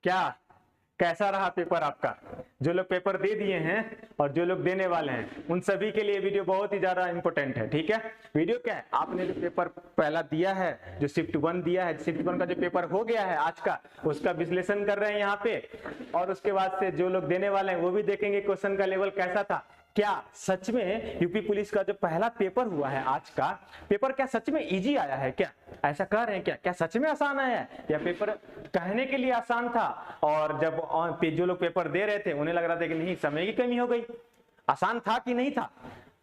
क्या कैसा रहा पेपर आपका? जो लोग पेपर दे दिए हैं और जो लोग देने वाले हैं उन सभी के लिए वीडियो बहुत ही ज्यादा इंपॉर्टेंट है। ठीक है, वीडियो क्या है, आपने जो पेपर पहला दिया है, जो शिफ्ट 1 दिया है, शिफ्ट 1 का जो पेपर हो गया है आज का, उसका विश्लेषण कर रहे हैं यहाँ पे। और उसके बाद से जो लोग देने वाले हैं वो भी देखेंगे क्वेश्चन का लेवल कैसा था। क्या सच में यूपी पुलिस का जो पहला पेपर हुआ है आज का पेपर, क्या सच में इजी आया है? क्या ऐसा कह रहे हैं? क्या सच में आसान आया है, या पेपर कहने के लिए आसान था और जब जो लोग पेपर दे रहे थे उन्हें लग रहा था कि नहीं, समय की कमी हो गई? आसान था कि नहीं था?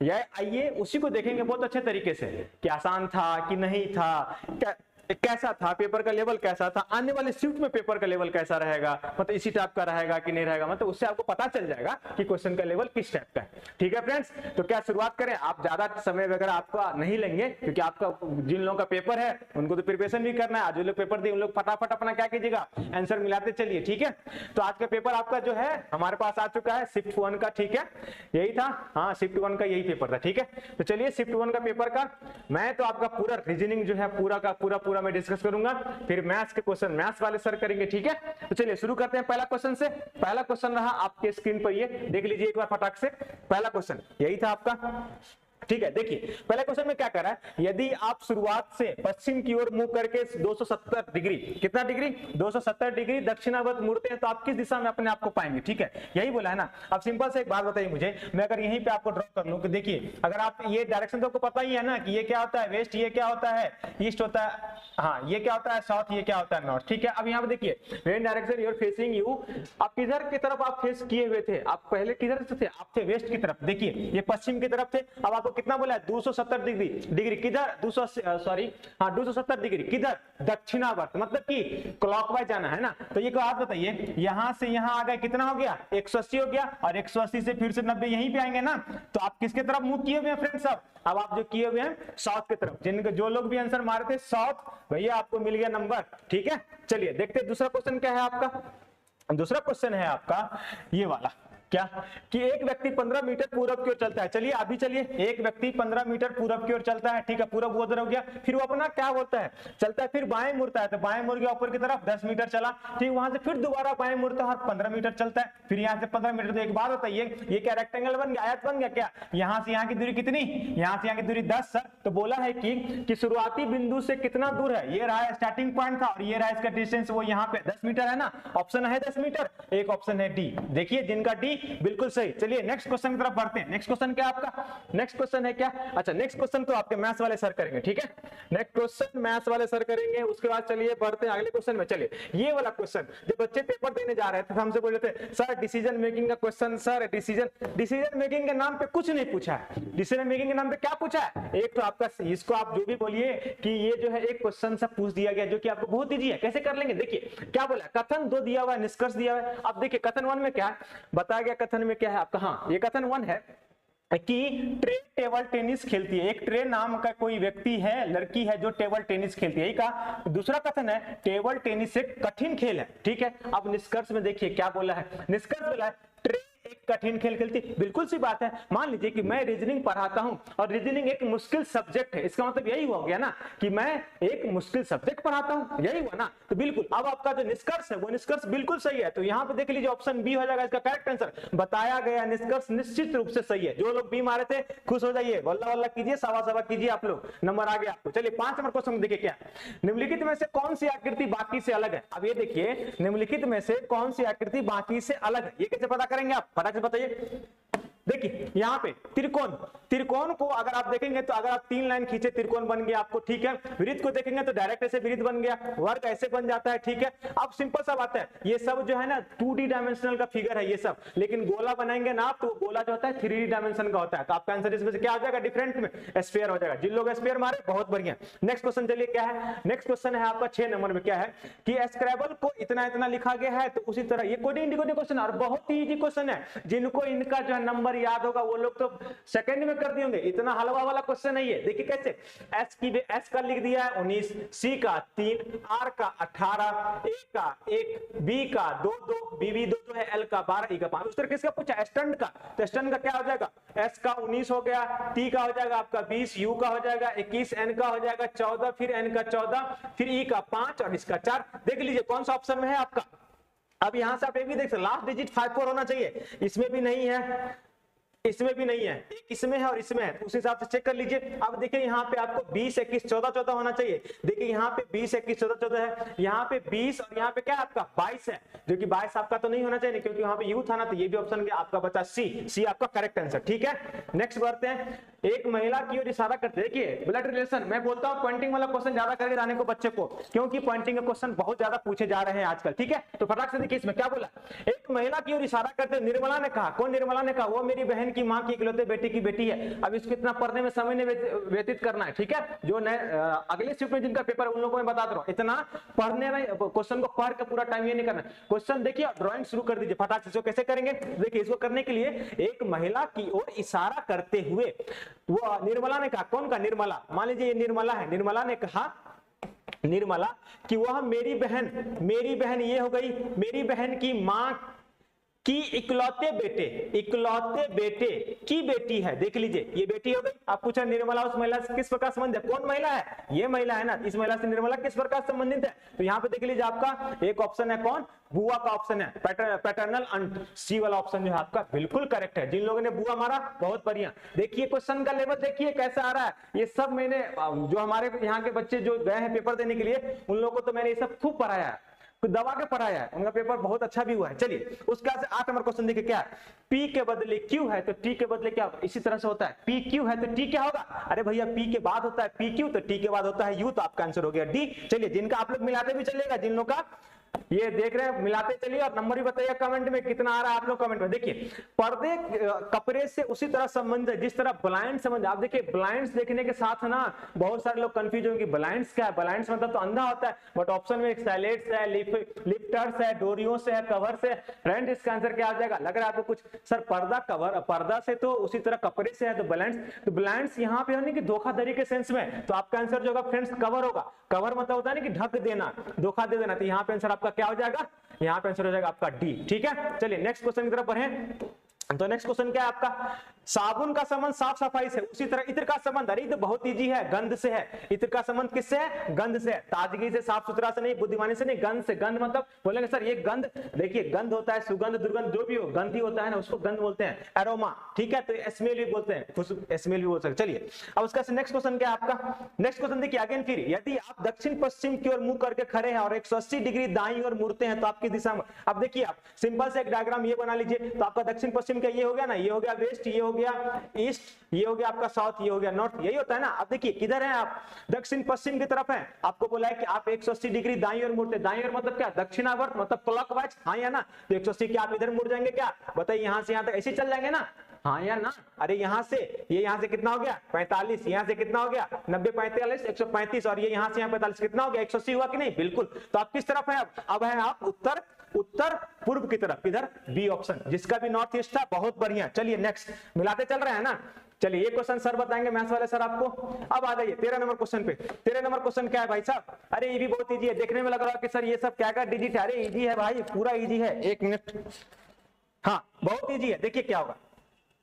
यह आइए उसी को देखेंगे बहुत अच्छे तरीके से कि आसान था कि नहीं था, कैसा था पेपर का लेवल, कैसा था, आने वाले शिफ्ट में पेपर का लेवल कैसा रहेगा, मतलब इसी टाइप का रहेगा कि नहीं रहेगा, मतलब उससे आपको पता चल जाएगा कि क्वेश्चन का लेवल किस टाइप का है। ठीक है फ्रेंड्स, तो क्या शुरुआत करें? आप ज्यादा समय वगैरह आपका नहीं लेंगे क्योंकि आपका जिन लोगों का पेपर है उनको तो प्रिपरेशन भी करना है। जो लोग पेपर दिए उन लोग फटाफट अपना क्या कीजिएगा, आंसर मिलाते चलिए। ठीक है, तो आज का पेपर आपका जो है हमारे पास आ चुका है शिफ्ट 1 का। ठीक है, यही था, हाँ शिफ्ट 1 का यही पेपर था। ठीक है, तो चलिए शिफ्ट 1 का पेपर का मैं तो आपका पूरा रीजनिंग जो है पूरा का पूरा मैं डिस्कस करूंगा, फिर मैथ्स के क्वेश्चन मैथ्स वाले सर करेंगे। ठीक है, तो चलिए शुरू करते हैं पहला क्वेश्चन से। पहला क्वेश्चन रहा आपके स्क्रीन पर, ये देख लीजिए एक बार फटाक से। पहला क्वेश्चन यही था आपका। ठीक है, देखिए पहले क्वेश्चन में क्या कर रहा है, यदि आप शुरुआत से पश्चिम की ओर मुंह करके 270 डिग्री, कितना डिग्री, 270 डिग्री दक्षिणावर्त मुड़ते हैं तो आप किस दिशा में अपने आप को पाएंगे? ठीक है, यही बोला है ना। अब सिंपल से एक बात बताइए मुझे, मैं अगर यहीं पे आपको ड्रॉ कर लूं कि देखिए, अगर आप ये डायरेक्शन तो आपको पता ही है ना कि ये क्या होता है वेस्ट, ये क्या होता है ईस्ट होता है, हाँ ये क्या होता है साउथ, ये क्या होता है नॉर्थ। ठीक है, अब यहाँ पे देखिए when direction you're facing you, आप किधर की तरफ आप फेस किए हुए थे? आप पहले किधर से थे? आप थे वेस्ट की तरफ। देखिए ये पश्चिम की तरफ थे। अब आपको कितना बोला है? 270 डिग्री किधर, 270 डिग्री किधर, दक्षिणावर्त, मतलब कि क्लॉकवाइज जाना है ना। तो ये बात बताइए, यहां से यहां आ गए, कितना हो गया 180 हो गया, और 180 से फिर से 90 यहीं पे आएंगे ना। तो आप किसके तरफ मुंह किए हुए हैं फ्रेंड्स? अब आप जो किए हुए हैं साउथ की तरफ। जिनके जो लोग भी आंसर मारे थे साउथ, भैया आपको मिल गया नंबर। ठीक है, चलिए देखते हैं दूसरा क्वेश्चन क्या है आपका। दूसरा क्वेश्चन है आपका ये वाला, क्या कि एक व्यक्ति 15 मीटर पूरब की ओर चलता है। चलिए अभी चलिए, एक व्यक्ति 15 मीटर पूरब की ओर चलता है। ठीक है, पूरब उधर हो गया, फिर वो अपना क्या बोलता है, चलता है, फिर बाएं मुड़ता है, तो बाएं मुड़ गया ऊपर की तरफ 10 मीटर चला। ठीक, वहां से फिर दोबारा बाएं मुड़ता है और 15 मीटर चलता है, फिर यहाँ से 15 मीटर। तो एक बात बताइए, ये क्या रेक्टेंगल बन गया, आयत बन गया क्या? यहाँ से यहाँ की दूरी कितनी, यहाँ से यहाँ की दूरी 10 सर। तो बोला है कि शुरुआती बिंदु से कितना दूर है, ये रहा स्टार्टिंग पॉइंट था और ये रहा इसका डिस्टेंस, वो यहाँ पे 10 मीटर है ना। ऑप्शन है 10 मीटर, एक ऑप्शन है डी। देखिए जिनका डी बिल्कुल सही। चलिए नेक्स्ट क्वेश्चन की तरफ बढ़ते हैं। नेक्स्ट क्वेश्चन क्या आपका, नेक्स्ट क्वेश्चन है क्या, अच्छा नेक्स्ट क्वेश्चन तो आपके मैथ्स वाले सर करेंगे। ठीक है, नेक्स्ट क्वेश्चन मैथ्स वाले सर करेंगे। उसके बाद चलिए बढ़ते हैं अगले क्वेश्चन में। चलिए ये वाला क्वेश्चन, जब बच्चे पेपर देने जा रहे थे तो हमसे बोल रहे थे सर डिसीजन मेकिंग का क्वेश्चन, सर डिसीजन मेकिंग के नाम पे कुछ नहीं पूछा है। डिसीजन मेकिंग के नाम पे क्या पूछा है, एक तो आपका इसको आप जो भी बोलिए कि ये जो है एक क्वेश्चन सा पूछ दिया गया जो कि आपको बहुत इजी है, कैसे कर लेंगे। देखिए क्या बोला, कथन 2 दिया हुआ है, निष्कर्ष दिया हुआ है। अब देखिए कथन 1 में क्या है बताया गया, कथन में क्या है आपका, हाँ ये कथन 1 है कि ट्रे टेबल टेनिस खेलती है। एक ट्रे नाम का कोई व्यक्ति है, लड़की है जो टेबल टेनिस खेलती है, यही कहा। दूसरा कथन है टेबल टेनिस एक कठिन खेल है। ठीक है, अब निष्कर्ष में देखिए क्या बोला है, निष्कर्ष बोला है ट्रे एक कठिन खेल खेलती। बिल्कुल सी बात है, मान लीजिए कि मैं रीजनिंग पढ़ाता हूं और रीजनिंग एक मुश्किल सब्जेक्ट है, इसका मतलब यही हो गया ना कि मैं एक मुश्किल सब्जेक्ट पढ़ाता हूं, यही हुआ ना। तो बिल्कुल अब आपका जो निष्कर्ष है वो निष्कर्ष बिल्कुल सही है। तो यहाँ पे देख लीजिए ऑप्शन बी हो जाएगा इसका करेक्ट आंसर। बताया गया निष्कर्ष निश्चित रूप से सही है। जो लोग बी मारे थे खुश हो जाइए, वल्ला वल्ला कीजिए, सवा कीजिए, आप लोग नंबर आ गया आपको। चलिए 5 नंबर क्वेश्चन देखिए क्या, निम्नलिखित में से कौन सी आकृति बाकी से अलग है। अब ये देखिए निम्नलिखित में से कौन सी आकृति बाकी से अलग है, ये कैसे पता करेंगे आप, फटाक से बताइए। देखिए यहाँ पे त्रिकोण को अगर आप देखेंगे तो अगर आप 3 लाइन खींचे त्रिकोण बन गया आपको। ठीक है, वृत्त को देखेंगे तो डायरेक्ट ऐसे वृत्त बन गया, वर्ग ऐसे बन जाता है। ठीक है, अब सिंपल सा बात है, ये सब जो है ना 2D डायमेंशनल का फिगर है ये सब, लेकिन गोला बनाएंगे ना आप तो गोला जो होता है 3D डायमेंशन का होता है। तो आपका आंसर इसमें से क्या हो जाएगा, डिफरेंट में स्फीयर हो जाएगा। जिन लोग स्फीयर मारे बहुत बढ़िया। नेक्स्ट क्वेश्चन चलिए क्या है, नेक्स्ट क्वेश्चन है आपका 6 नंबर में, क्या है कि स्क्रैबल को इतना इतना लिखा गया है, तो उसी तरह ये कोडिंग डिकोडिंग क्वेश्चन और बहुत ही इजी क्वेश्चन है। जिनको इनका जो है नंबर याद होगा वो लोग तो सेकंड में कर दिए, इतना हलवा वाला क्वेश्चन है ये। देखिए कैसे, एस का लिख दिया है 19, सी का 3, आर का 18, ए का 1, बी का 2, बी 2 है, एल का 12, ई का 5। उस तरह किसका पूछा, स्टैंड का। तो स्टैंड का क्या हो जाएगा, एस का 19 हो गया, टी का हो जाएगा आपका 20, यू का हो जाएगा 21, एन का हो जाएगा 14, फिर एन का 14, फिर ई का 5 और इसका 4। देख लीजिए कौन सा ऑप्शन में है आपका, अब यहां से आप एक भी देख सकते, लास्ट डिजिट 54 होना चाहिए, इसमें भी नहीं है, इसमें भी नहीं है, एक इसमें है और इसमें है, उस हिसाब से चेक कर लीजिए। अब देखिए यहाँ पे आपको 20 21 14 14 होना चाहिए, देखिए यहाँ पे 20 21 14 14 है, यहाँ पे 20 और यहाँ पे क्या आपका 22 है, जो कि 22 आपका तो नहीं होना चाहिए क्योंकि यहाँ पे यू था ना, तो ये भी ऑप्शन गया आपका बचा सी आपका करेक्ट आंसर। ठीक है, नेक्स्ट बढ़ते हैं। एक महिला की ओर इशारा करते, देखिए ब्लड रिलेशन, मैं बोलता हूँ पॉइंटिंग वाला क्वेश्चन ज्यादा करके जाने को बच्चे को, क्योंकि पॉइंटिंग के क्वेश्चन बहुत ज्यादा पूछे जा रहे हैं आजकल। ठीक है, तो फटाक से देखिए इसमें क्या बोला, एक महिला की ओर इशारा करते निर्मला ने कहा, कौन निर्मला ने कहा, वो मेरी बहन की माँ की इकलौते बेटे की बेटी है। अब इसको इतना पढ़ने में समय नहीं व्यतीत करना है। ठीक है, जो अगले शिफ्ट में जिनका पेपर उन लोगों को मैं बता रहा हूँ, इतना पढ़ने में क्वेश्चन को पढ़ के पूरा टाइम ये नहीं करना। क्वेश्चन देखिए, ड्राइंग शुरू कर दीजिए फटाक से। कैसे करेंगे, देखिए इसको करने के लिए एक महिला की ओर इशारा करते हुए वो निर्मला ने कहा, कौन का, निर्मला, मान लीजिए ये निर्मला है, निर्मला ने कहा, निर्मला कि वह मेरी बहन ये हो गई, मेरी बहन की मां की इकलौते बेटे की बेटी है। देख लीजिए ये बेटी हो गई। आप पूछा निर्मला उस महिला से किस प्रकार संबंधित है, कौन महिला है, ये महिला है ना, इस महिला से निर्मला किस प्रकार संबंधित है, तो यहाँ पे देख लीजिए आपका एक ऑप्शन है कौन, बुआ का ऑप्शन है, पैटर्नल अंट, सी वाला ऑप्शन जो है आपका बिल्कुल करेक्ट है। जिन लोगों ने बुआ मारा बहुत बढ़िया। देखिए क्वेश्चन का लेवल देखिए कैसा आ रहा है, ये सब मैंने जो हमारे यहाँ के बच्चे जो गए हैं पेपर देने के लिए, उन लोगों को तो मैंने ये सब खूब पढ़ाया है, दबा के पढ़ाया है, उनका पेपर बहुत अच्छा भी हुआ है। चलिए उसका 8 नंबर क्वेश्चन देखिए, क्या P के बदले Q है तो T के बदले क्या होगा, इसी तरह से होता है, P Q है तो T क्या होगा, अरे भैया P के बाद होता है P Q, तो T के बाद होता है U, तो आपका आंसर हो गया D। चलिए जिनका आप लोग मिलाते भी चलेगा, जिन लोग का ये देख रहे हैं मिलाते चलिए, और नंबर भी बताइए कमेंट में कितना आ रहा है आप लोग कमेंट में। देखिए पर्दे कपड़े से उसी तरह संबंध है जिस तरह ब्लाइंड संबंध। आप देखिए ब्लाइंड्स देखने के साथ ना बहुत सारे लोग कंफ्यूज होंगे, ब्लाइंड्स क्या है, ब्लाइंड्स मतलब तो अंधा होता है, बट ऑप्शन में सैलेड्स है, लिफ्टर्स है, डोरियों से है, कवर से। फ्रेंड इसका आंसर क्या आ जाएगा, लग रहा है आपको कुछ, सर पर्दा कवर, पर्दा से तो उसी तरह कपड़े से है, तो ब्लाइंड्स, तो ब्लाइंड्स यहाँ पे होने की धोखाधड़ी के सेंस में, तो आपका आंसर जो होगा फ्रेंड्स कवर होगा। कवर मतलब होता है ना कि ढक देना, धोखा दे देना, तो यहाँ पे आंसर आपका क्या हो जाएगा, यहाँ पे आंसर हो जाएगा आपका डी। ठीक है, चलिए नेक्स्ट क्वेश्चन की तरफ बढ़ें। तो नेक्स्ट क्वेश्चन क्या है आपका, साबुन का संबंध साफ सफाई से, उसी तरह इत्र का संबंध, अरे तो बहुत इजी है, गंध से है। इत्र का संबंध किससे है, गंध से है, ताजगी से, साफ सुथरा से नहीं, बुद्धिमानी से नहीं, गंध से। गंध मतलब बोलेंगे सर ये गंध, देखिए गंध होता है सुगंध दुर्गंध जो भी हो, गंध ही होता है ना, उसको गंध बोलते हैं, एरोमा। ठीक है, तो स्मेल भी बोलते हैं, खुशबू, स्मेल भी बोल सकते। चलिए अब उसका नेक्स्ट क्वेश्चन क्या है आपका, नेक्स्ट क्वेश्चन देखिए अगेन फिर, यदि आप दक्षिण पश्चिम की ओर मुंह करके खड़े हैं और 180 डिग्री दाईं ओर मुड़ते हैं तो आपकी दिशा में, अब देखिए आप सिंपल से एक डायग्राम ये बना लीजिए, तो आपका दक्षिण पश्चिम का ये हो गया ना, ये हो गया वेस्ट, ये हो गया ईस्ट, ये हो गया आपका साउथ, ये हो गया नॉर्थ, यही होता है ना। अब देखिए किधर है आप, दक्षिण पश्चिम की तरफ है, आपको बोला है कि आप 180 डिग्री दाईं ओर मुड़ते, दाईं ओर मतलब क्या, दक्षिणावर्त मतलब क्लॉकवाइज, हाँ या ना, तो 180 क्या आप इधर मुड़ जाएंगे क्या, बताइए, यहां से यहां तक ऐसे चल जाएंगे ना, हाँ या ना। अरे यहाँ से ये यहाँ से कितना हो गया 45, यहाँ से कितना हो गया 90 45 135, और ये यहाँ से यहाँ 45 कितना हो गया 180 हुआ कि नहीं, बिल्कुल। तो आप किस तरफ है, अब है आप उत्तर पूर्व की तरफ, इधर बी ऑप्शन, जिसका भी नॉर्थ ईस्ट था, बहुत बढ़िया। चलिए नेक्स्ट, मिलाते चल रहे हैं ना। चलिए ये क्वेश्चन सर बताएंगे, मैथ्स वाले सर आपको। अब आ जाइए 13 नंबर क्वेश्चन पे। 13 नंबर क्वेश्चन क्या है भाई साहब, अरे ये भी बहुत इजी है, देखने में लग रहा है कि सर ये सब क्या क्या डिजिट है, अरे इजी है भाई, पूरा इजी है, 1 मिनट, हाँ बहुत इजी है। देखिए क्या होगा,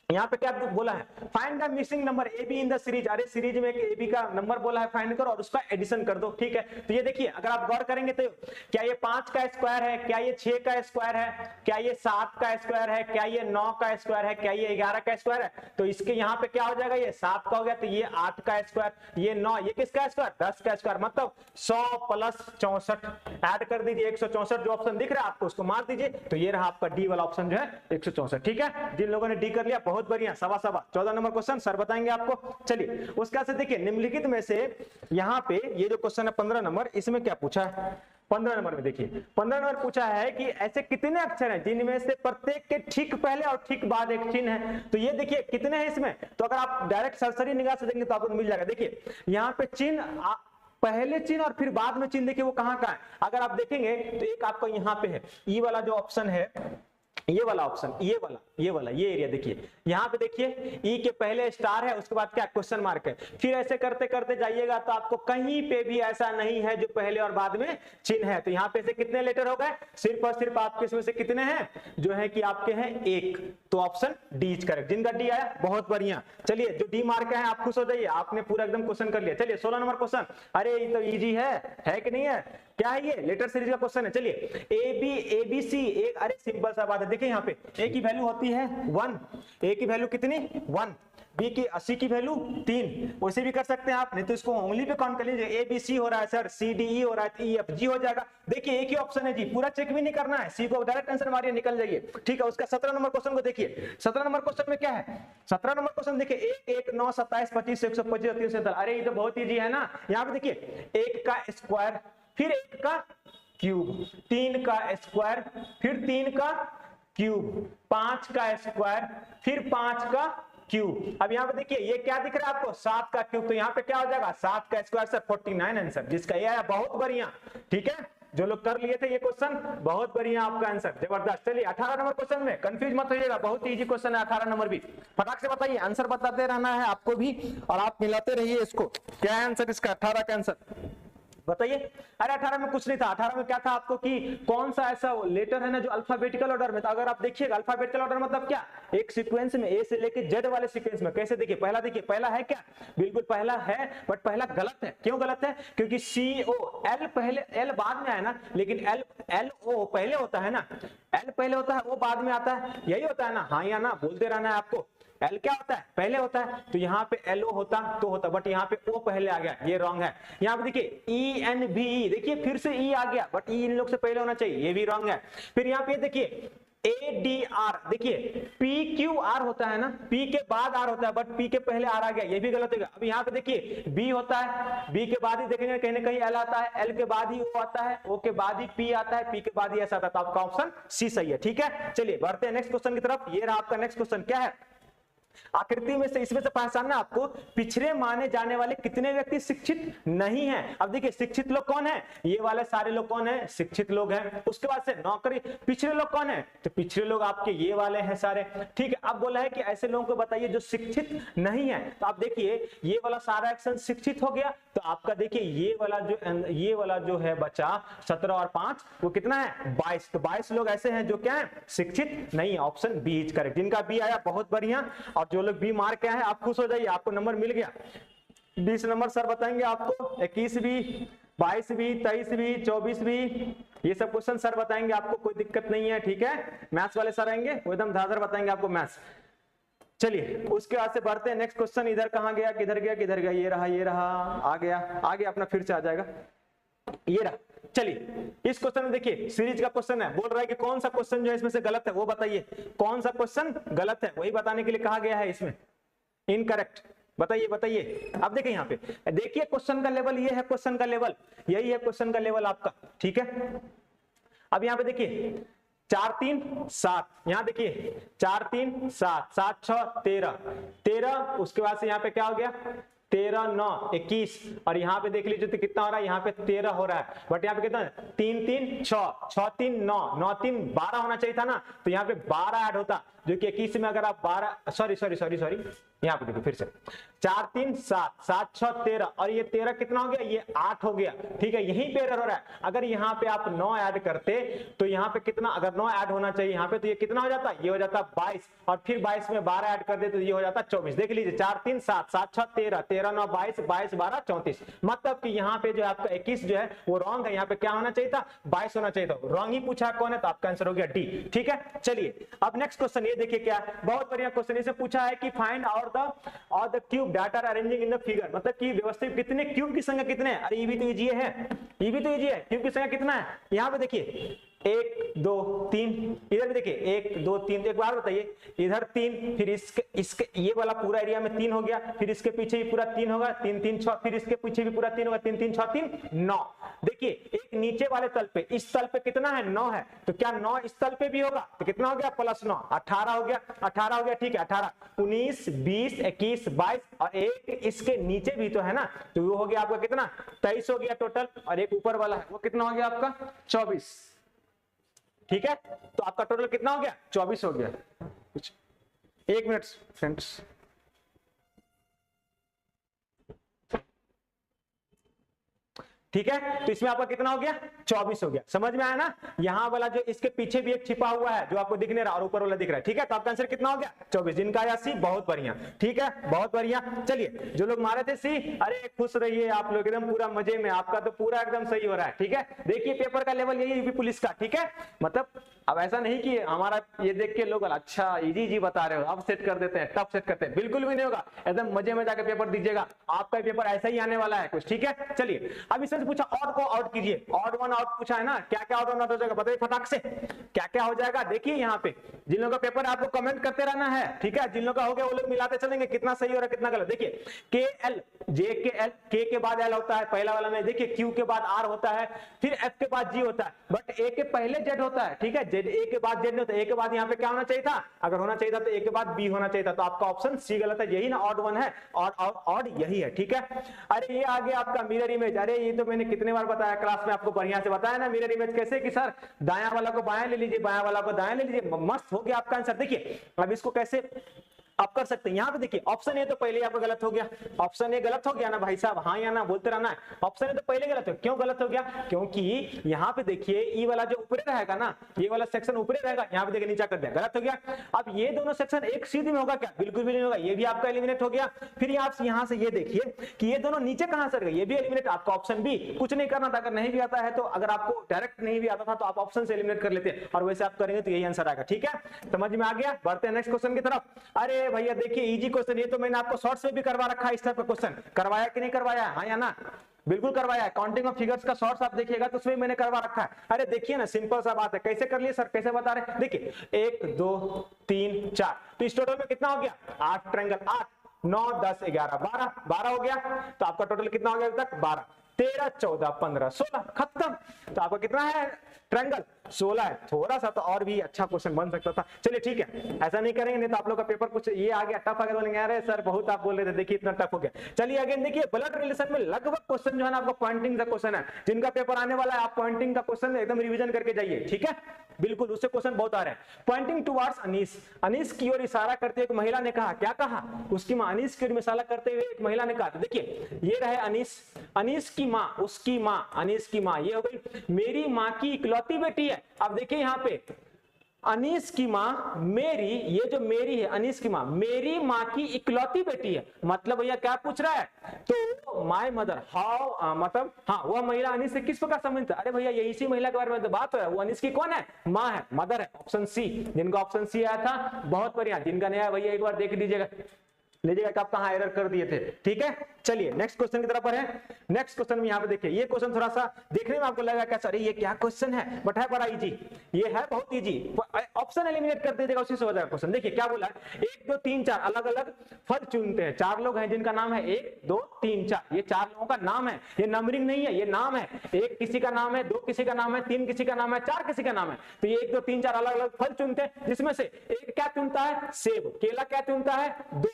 यहाँ पे क्या बोला है, find the missing number A be in the series, अरे सीरीज में ए बी का नंबर बोला है, फाइंड करो और उसका एडिशन कर दो। ठीक है, तो ये देखिए अगर आप गौर करेंगे तो क्या ये 5 का स्क्वायर है, क्या ये 6 का स्क्वायर है, क्या ये 7 का स्क्वायर है, क्या ये 9 का स्क्वायर है, क्या ये 11 का स्क्वायर है, तो इसके यहाँ पे क्या हो जाएगा, ये 7 का हो गया, तो ये 8 का स्क्वायर, ये 9, ये किसका स्क्वायर 10 का स्क्वायर, मतलब 100 प्लस 64 ऐड कर दीजिए 164, जो ऑप्शन दिख रहा है आपको उसको मार दीजिए, तो ये रहा आपका डी वाला ऑप्शन जो है 164। ठीक है, जिन लोगों ने डी कर लिया बहुत बढ़िया, सवा 14 नंबर क्वेश्चन सर बताएंगे आपको। चलिए उसका से देखिए, निम्नलिखित में से यहाँ पे ये जो क्वेश्चन है 15 नंबर, इसमें क्या पूछा है 15 नंबर में, देखिए 15 नंबर पूछा है कि ऐसे कितने अक्षर हैं जिनमें से प्रत्येक के ठीक पहले और ठीक बाद एक चिन्ह है, तो ये देखिए कितने हैं इसमें, तो अगर आप डायरेक्ट सरसरी निगाह से देंगे तो आपको मिल जाएगा। देखिए यहाँ पे चिन्ह, पहले चिन्ह और फिर बाद में चिन्ह, देखिए वो कहाँ का है, अगर आप देखेंगे तो एक आपका यहाँ पे है, ई वाला जो ऑप्शन है, ये वाला ऑप्शन, ये वाला ये वाला, ये एरिया देखिए, यहाँ पे देखिए ई के पहले स्टार है, उसके बाद क्या क्वेश्चन मार्क है, फिर ऐसे करते करते जाइएगा तो आपको कहीं पे भी ऐसा नहीं है जो पहले और बाद में चिन्ह है। तो यहाँ पे से कितने लेटर हो गए, सिर्फ और सिर्फ आपके इसमें से कितने हैं जो है कि आपके हैं एक, तो ऑप्शन डी इज करेक्ट। जिनका डी आया बहुत बढ़िया। चलिए जो डी मार्क है आप खुश हो जाइए, आपने पूरा एकदम क्वेश्चन कर लिया। चलिए 16 नंबर क्वेश्चन, अरे ये तो इजी है कि नहीं है, क्या है ये लेटर सीरीज का क्वेश्चन है। चलिए ए बी एबीसी, एक अरे सिंपल सा बात है, देखिए यहाँ पे ए की वैल्यू होती है 1, ए की वैल्यू कितनी 1, बी की 80 की वैल्यू 3, वैसे भी कर सकते हैं आप, नहीं तो इसको उंगली पे काउंट कर लीजिए। ए बी सी हो रहा है सर, सी डी ई हो रहा है, ई एफ जी हो जाएगा। देखिए एक ही ऑप्शन है जी, पूरा चेक भी नहीं करना है, सी को डायरेक्ट आंसर मारिए निकल जाइए। ठीक है, उसका 17 नंबर क्वेश्चन को देखिए। 17 नंबर क्वेश्चन में क्या है, 17 नंबर क्वेश्चन देखिए 1 1 9 27 25 125 347, अरे ये तो बहुत इजी है ना। यहाँ पे देखिए 1 का स्क्वायर, फिर 1 का क्यूब, 3 का स्क्वायर, फिर 3 का क्यूब, 5 का स्क्वायर, फिर 5 का क्यूब। अब यहाँ पे देखिए ये क्या दिख रहा है आपको, 7 का क्यूब, तो यहाँ पे क्या हो जाएगा 7 का स्क्वायर सर 49 आंसर, जिसका ये आया बहुत बढ़िया। ठीक है, जो लोग कर लिए थे ये क्वेश्चन, बहुत बढ़िया आपका आंसर, जबरदस्त। चलिए 18 नंबर क्वेश्चन में कंफ्यूज मत होइएगा, बहुत इजी क्वेश्चन है 18 नंबर भी। फटाक से बताइए, आंसर बताते रहना है आपको भी और आप मिलाते रहिए इसको। क्या है आंसर इसका, 18 का आंसर बताइए। अरे 18 में कुछ नहीं था, 18 में क्या था आपको कि कौन सा ऐसा लेटर है ना जो अल्फाबेटिकल ऑर्डर में, तो अगर आप देखिएगा अल्फाबेटिकल ऑर्डर मतलब क्या, एक सीक्वेंस में ए से लेके जेड वाले सीक्वेंस में। कैसे देखिए, पहला देखिए, पहला है क्या, बिल्कुल पहला है, बट पहला गलत है। क्यों गलत है, क्योंकि सी ओ, एल पहले, एल बाद में आया ना, लेकिन एल एल ओ पहले होता है ना, एल पहले होता है, वो बाद में आता है, यही होता है ना, हाँ या ना बोलते रहना है आपको। एल क्या होता है, पहले होता है, तो यहाँ पे एल ओ होता तो होता, बट यहाँ पे ओ पहले आ गया, ये रॉन्ग है। यहाँ पे देखिए ई एन बी ई, देखिए फिर से ई आ गया, बट ई इन लोग से पहले होना चाहिए, ये भी रॉन्ग है। फिर यहाँ पे देखिए ए डी आर, देखिए पी क्यू आर होता है ना, पी के बाद आर होता है, बट पी के पहले आर आ गया, ये भी गलत होगा। अब यहाँ पे देखिए बी होता है, बी के बाद ही देखेंगे कहीं ना कहीं एल आता है, एल के बाद ही ओ आता है, ओ के बाद ही पी आता है, पी के बाद ही ऐसा आता है, तो आपका ऑप्शन सी सही है। ठीक है, चलिए बढ़ते हैं नेक्स्ट क्वेश्चन की तरफ। ये रहा आपका नेक्स्ट क्वेश्चन, क्या है, आकृति में से इसमें से पहचानना आपको, पिछड़े माने जाने वाले कितने व्यक्ति शिक्षित नहीं हैं। अब देखिए शिक्षित लोग कौन है, ये वाले सारे लोग कौन है, शिक्षित लोग हैं। उसके बाद से नौकरी, पिछड़े लोग कौन है, तो पिछड़े लोग आपके ये वाले हैं सारे। ठीक है, अब बोला है कि ऐसे लोगों को बताइए जो शिक्षित नहीं है, तो आप देखिए ये वाला सारा एक्शन शिक्षित हो गया, तो आपका देखिए ये वाला जो है बचा 17 और 5, वो कितना है 22, तो 22 लोग ऐसे हैं जो क्या है शिक्षित नहीं है, ऑप्शन बी इज करेक्ट। जिनका बी आया बहुत बढ़िया, और जो लोग बी मार्क क्या है आप खुश हो जाइए, आपको नंबर मिल गया। 20 नंबर सर बताएंगे आपको, 21 भी, 22 भी, 23 भी, 24 भी, ये सब क्वेश्चन सर बताएंगे आपको, कोई दिक्कत नहीं है। ठीक है, मैथ्स वाले सर आएंगे वो एकदम धाधर बताएंगे आपको मैथ्स। चलिए उसके बाद से बढ़ते हैं नेक्स्ट क्वेश्चन। इधर कहां गया, किधर गया, किधर गया, ये रहा आ गया अपना, फिर से आ जाएगा, ये रहा। चलिए इस क्वेश्चन में देखिए सीरीज का क्वेश्चन है, बोल रहा है कि कौन सा क्वेश्चन जो है इसमें से गलत है वो बताइए, कौन सा क्वेश्चन गलत है वही बताने के लिए कहा गया है इसमें, इनकरेक्ट बताइए। अब देखिए यहाँ पे देखिए क्वेश्चन का लेवल ये है, क्वेश्चन का लेवल यही है, क्वेश्चन का लेवल आपका। ठीक है, अब यहाँ पे देखिए 4 3 7, यहाँ देखिए 4 3 7, 7 6 13, उसके बाद से यहाँ पे क्या हो गया 13 9 21, और यहाँ पे देख लीजिए तो कितना हो रहा है, यहाँ पे 13 हो रहा है, बट यहाँ पे कितना 3 3 6, 6 3 9, 9 3 12 होना चाहिए था ना, तो यहाँ पे 12 ऐड होता, जो कि 21 में अगर आप 12 सॉरी यहाँ पे देखो फिर से 4 3 7, 7 6 13, और ये 13 कितना हो गया, ये 8 हो गया। ठीक है, यहीं पे एरर हो रहा है, अगर यहाँ पे आप 9 ऐड करते तो यहाँ पे कितना, अगर 9 ऐड होना चाहिए यहाँ पे, तो ये कितना हो जाता, ये हो जाता 22, और फिर 22 में 12 ऐड कर दे तो ये हो जाता 24। देख लीजिए 4 3 7, 7 6 13, 13 9 22, 22 12 34, मतलब कि यहाँ पे जो आपका 21 जो है वो रॉन्ग है, यहाँ पे क्या होना चाहिए था 22 होना चाहिए था, रॉन्ग ही पूछा कौन है, तो आपका आंसर हो गया डी। ठीक है, चलिए अब नेक्स्ट क्वेश्चन ये देखिए, क्या बहुत बढ़िया क्वेश्चन, इसे पूछा है कि find out the cube that are arranging in the figure, मतलब कि व्यवस्थित कितने क्यूब की संख्या कितने हैं। अरे ये भी तो इजी है, क्यूब की संख्या कितना है, यहाँ पे देखिए 1 2 3, इधर भी देखिए 1 2 3, एक बार बताइए, इधर 3, फिर इसके ये वाला पूरा एरिया में 3 हो गया, फिर इसके पीछे भी पूरा 3 होगा, 3 3 6, फिर इसके पीछे भी पूरा 3 होगा, 3 3 6 3 9। देखिए एक नीचे वाले तल पे, इस तल पे कितना है 9 है, तो क्या 9 इस तल पे भी होगा, तो कितना हो गया प्लस 9 18 हो गया। ठीक है, 18 19 20 21 22, और एक इसके नीचे भी तो है ना, तो वो हो गया आपका कितना 23 हो गया टोटल, और एक ऊपर वाला है वो कितना हो गया आपका 24। ठीक है, तो आपका टोटल कितना हो गया 24 हो गया। कुछ 1 मिनट फ्रेंड्स। ठीक है, तो इसमें आपका कितना हो गया 24 हो गया। समझ में आया ना। यहाँ वाला जो इसके पीछे भी एक छिपा हुआ है जो आपको दिख नहीं रहा और ऊपर वाला दिख रहा है। ठीक है, तो आपका आंसर कितना हो गया 24। जिनका आया सी बहुत बढ़िया। ठीक है, बहुत बढ़िया। चलिए, जो लोग मारे थे सी, अरे खुश रहिए आप लोग, एकदम पूरा मजे में, आपका तो पूरा एकदम सही हो रहा है। ठीक है, देखिए पेपर का लेवल यही यूपी पुलिस का। ठीक है, मतलब अब ऐसा नहीं कि हमारा ये देख के लोग अच्छा इजी बता रहे हो अब सेट कर देते हैं, टफ सेट करते हैं, बिल्कुल भी नहीं होगा। एकदम मजे में जाकर पेपर दीजिएगा, आपका पेपर ऐसा ही आने वाला है कुछ। ठीक है, चलिए अब इसमें पूछा ऑड को आउट कीजिए। ऑड वन आउट पूछा है ना, क्या क्या ऑड वन आउट हो जाएगा बताइए फटाक से, क्या क्या हो जाएगा। देखिए यहाँ पे जिन लोगों का पेपर आपको कमेंट करते रहना है। ठीक है, जिन लोगों का हो गया वो लोग मिलाते चलेंगे कितना सही हो रहा है कितना गलत। देखिए के एल, जे के एल, के बाद एल होता है पहला वाला में। देखिए क्यू के बाद आर होता है, फिर एफ के बाद जी होता है, बट ए के पहले जेड होता है। ठीक है, जेड ए के बाद जेड नहीं होता। ए के बाद यहाँ पे क्या होना चाहिए था, अगर होना चाहिए था तो ए के बाद बी होना चाहिए था। तो आपका ऑप्शन सी गलत है, यही ना ऑड वन है, ऑड यही है। ठीक है, अरे ये आ गया आपका मिरर इमेज। अरे ये तो मैंने कितने बार बताया क्लास में, आपको बढ़िया से बताया ना मिरर इमेज कैसे, कि सर दायां वाला को बायां ले लीजिए, बायां वाला को दायां ले लीजिए, मस्त हो गया आपका आंसर। देखिए अब इसको कैसे आप कर सकते हैं। यहाँ पे देखिए ऑप्शन ए तो पहले आपका गलत हो गया, ऑप्शन ए गलत हो गया ना भाई साहब, हाँ या ना बोलते रहना है। ऑप्शन ए तो पहले गलत हो, क्यों गलत हो गया, क्योंकि यहाँ पे देखिए ई वाला जो ऊपर रहेगा ना, ये वाला सेक्शन ऊपर रहेगा, यहाँ पे देखिए नीचा कर दिया, गलत हो गया। अब ये दोनों सेक्शन एक सीधी में होगा क्या, बिल्कुल भी नहीं होगा, ये भी आपका एलिमिनेट हो गया। फिर आप यहाँ से ये देखिए कि ये दोनों नीचे कहां से गए, ये भी एलिमिनेट। आपका ऑप्शन बी कुछ नहीं करना था, अगर नहीं भी आता है तो, अगर आपको डायरेक्ट नहीं भी आता था तो आप ऑप्शन से एलिमिनेट कर लेते, और वैसे आप करेंगे तो यही आंसर आएगा। ठीक है, समझ में आ गया। बढ़ते हैं नेक्स्ट क्वेश्चन की तरफ। अरे भैया देखिए इजी क्वेश्चन, ये तो मैंने आपको शॉर्ट्स में भी करवा रखा है। इस टाइप का क्वेश्चन करवाया कि नहीं करवाया, हाँ या ना, बिल्कुल करवाया है। काउंटिंग ऑफ फिगर्स का शॉर्ट्स आप देखिएगा तो उसमें मैंने करवा रखा है। अरे देखिए ना, सिंपल सा बात है। कैसे कर लिए सर, कैसे बता रहे हैं, देखिए 1 2 3 4, तो इस टोटल में कितना हो गया 8 ट्रायंगल, 8 9 10 11 12, 12 हो गया। तो आपका टोटल कितना हो गया अभी तक 12, 13 14 15 16, खत्म। तो आपका कितना है ट्रायंगल 16 है। थोड़ा सा तो और भी अच्छा क्वेश्चन बन सकता था। चलिए ठीक है, ऐसा नहीं करेंगे, नहीं तो आप लोग का पेपर कुछ ये आ गया टफ आ गया, बोलेंगे अरे सर बहुत आप बोल रहे थे, देखिए इतना टफ हो गया। चलिए अगेन देखिए, ब्लड रिलेशन में लगभग क्वेश्चन जो है ना आपका पॉइंटिंग का क्वेश्चन है। जिनका पेपर आने वाला है आप पॉइंटिंग का क्वेश्चन एकदम रिवीजन करके जाइए। ठीक है, बिल्कुल उससे क्वेश्चन बहुत आ रहे हैं। पॉइंटिंग टुवर्ड्स अनीस, अनीस की ओर इशारा करते हुए एक महिला ने कहा, क्या कहा, उसकी मां अनीस की ओर इशारा करते हुए एक महिला ने कहा। देखिए ये रहे अनीस, अनीस की मां, उसकी मां, अनीस की मां, ये हो गई मेरी मां की इकलौती बेटी है। अब देखिए यहाँ पे अनीस की मां मेरी, ये जो मेरी है अनीस की मां मेरी मां की इकलौती बेटी है। मतलब भैया क्या पूछ रहा है, तो माय मदर हाउ, मतलब हाँ वह महिला अनीस से किस प्रकार संबंधित है। अरे भैया ये इसी महिला के बारे में तो बात है, वो अनीस की कौन है, मां है, मदर है। ऑप्शन सी, जिनका ऑप्शन सी आया था बहुत बढ़िया, जिनका नहीं आया भैया एक बार देख लीजिएगा, लीजिएगा कि आप कहां एरर कर दिए थे। ठीक है, चलिए नेक्स्ट क्वेश्चन की तरफ है। नेक्स्ट क्वेश्चन में यहाँ पे देखिए, ये क्वेश्चन थोड़ा सा देखने में आपको लगेगा क्या सर ये क्या क्वेश्चन है, बट है बड़ा इजी, ये है बहुत इजी। ऑप्शन एलिमिनेट कर दीजिएगा, उसी से हो जाएगा क्वेश्चन। देखिए क्या बोला है, 1 2 3 4 अलग अलग फल चुनते हैं। 4 लोग हैं जिनका नाम है 1 2 3 4, ये 4 लोगों का नाम है, ये नंबरिंग नहीं है, ये नाम है। 1 किसी का नाम है, 2 किसी का नाम है, 3 किसी का नाम है, 4 किसी का नाम है। तो ये 1 2 3 4 अलग अलग फल चुनते हैं, जिसमें से एक क्या चुनता है सेब, केला क्या चुनता है 2,